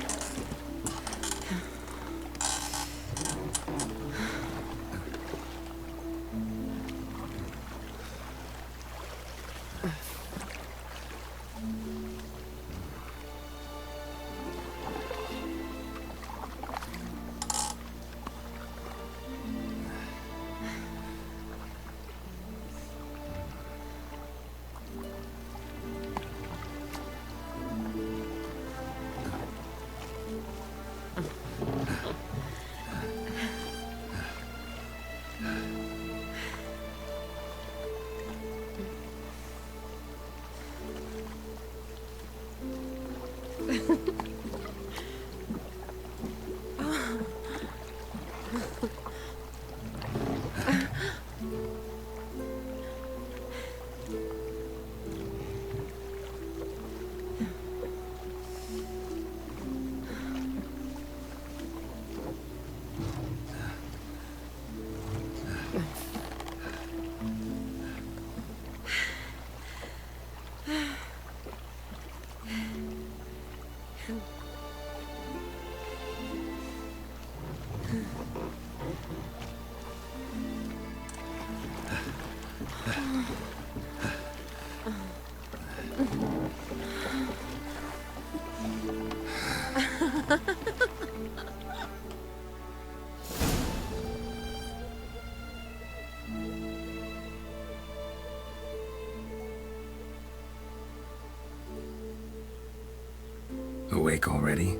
Speaker 1: Awake already?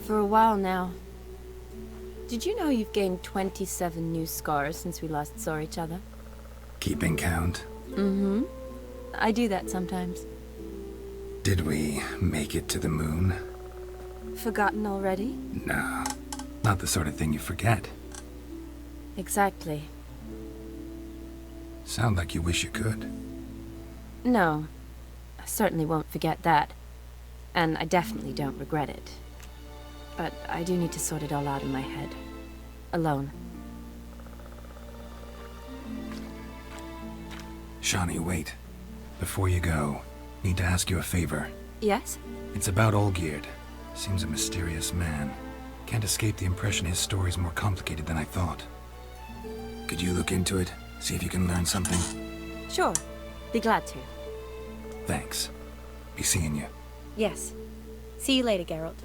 Speaker 3: For a while now. Did you know you've gained 27 new scars since we last saw each other?
Speaker 1: Keeping count?
Speaker 3: Mm-hmm. I do that sometimes.
Speaker 1: Did we make it to the moon?
Speaker 3: Forgotten already?
Speaker 1: No, not the sort of thing you forget.
Speaker 3: Exactly.
Speaker 1: Sound like you wish you could.
Speaker 3: No, I certainly won't forget that. And I definitely don't regret it. But I do need to sort it all out in my head. Alone.
Speaker 1: Shawnee, wait. Before you go, need to ask you a favor.
Speaker 3: Yes?
Speaker 1: It's about Olgierd. Seems a mysterious man. Can't escape the impression his story's more complicated than I thought. Could you look into it? See if you can learn something?
Speaker 3: Sure. Be glad to.
Speaker 1: Thanks. Be seeing you.
Speaker 3: Yes. See you later, Geralt.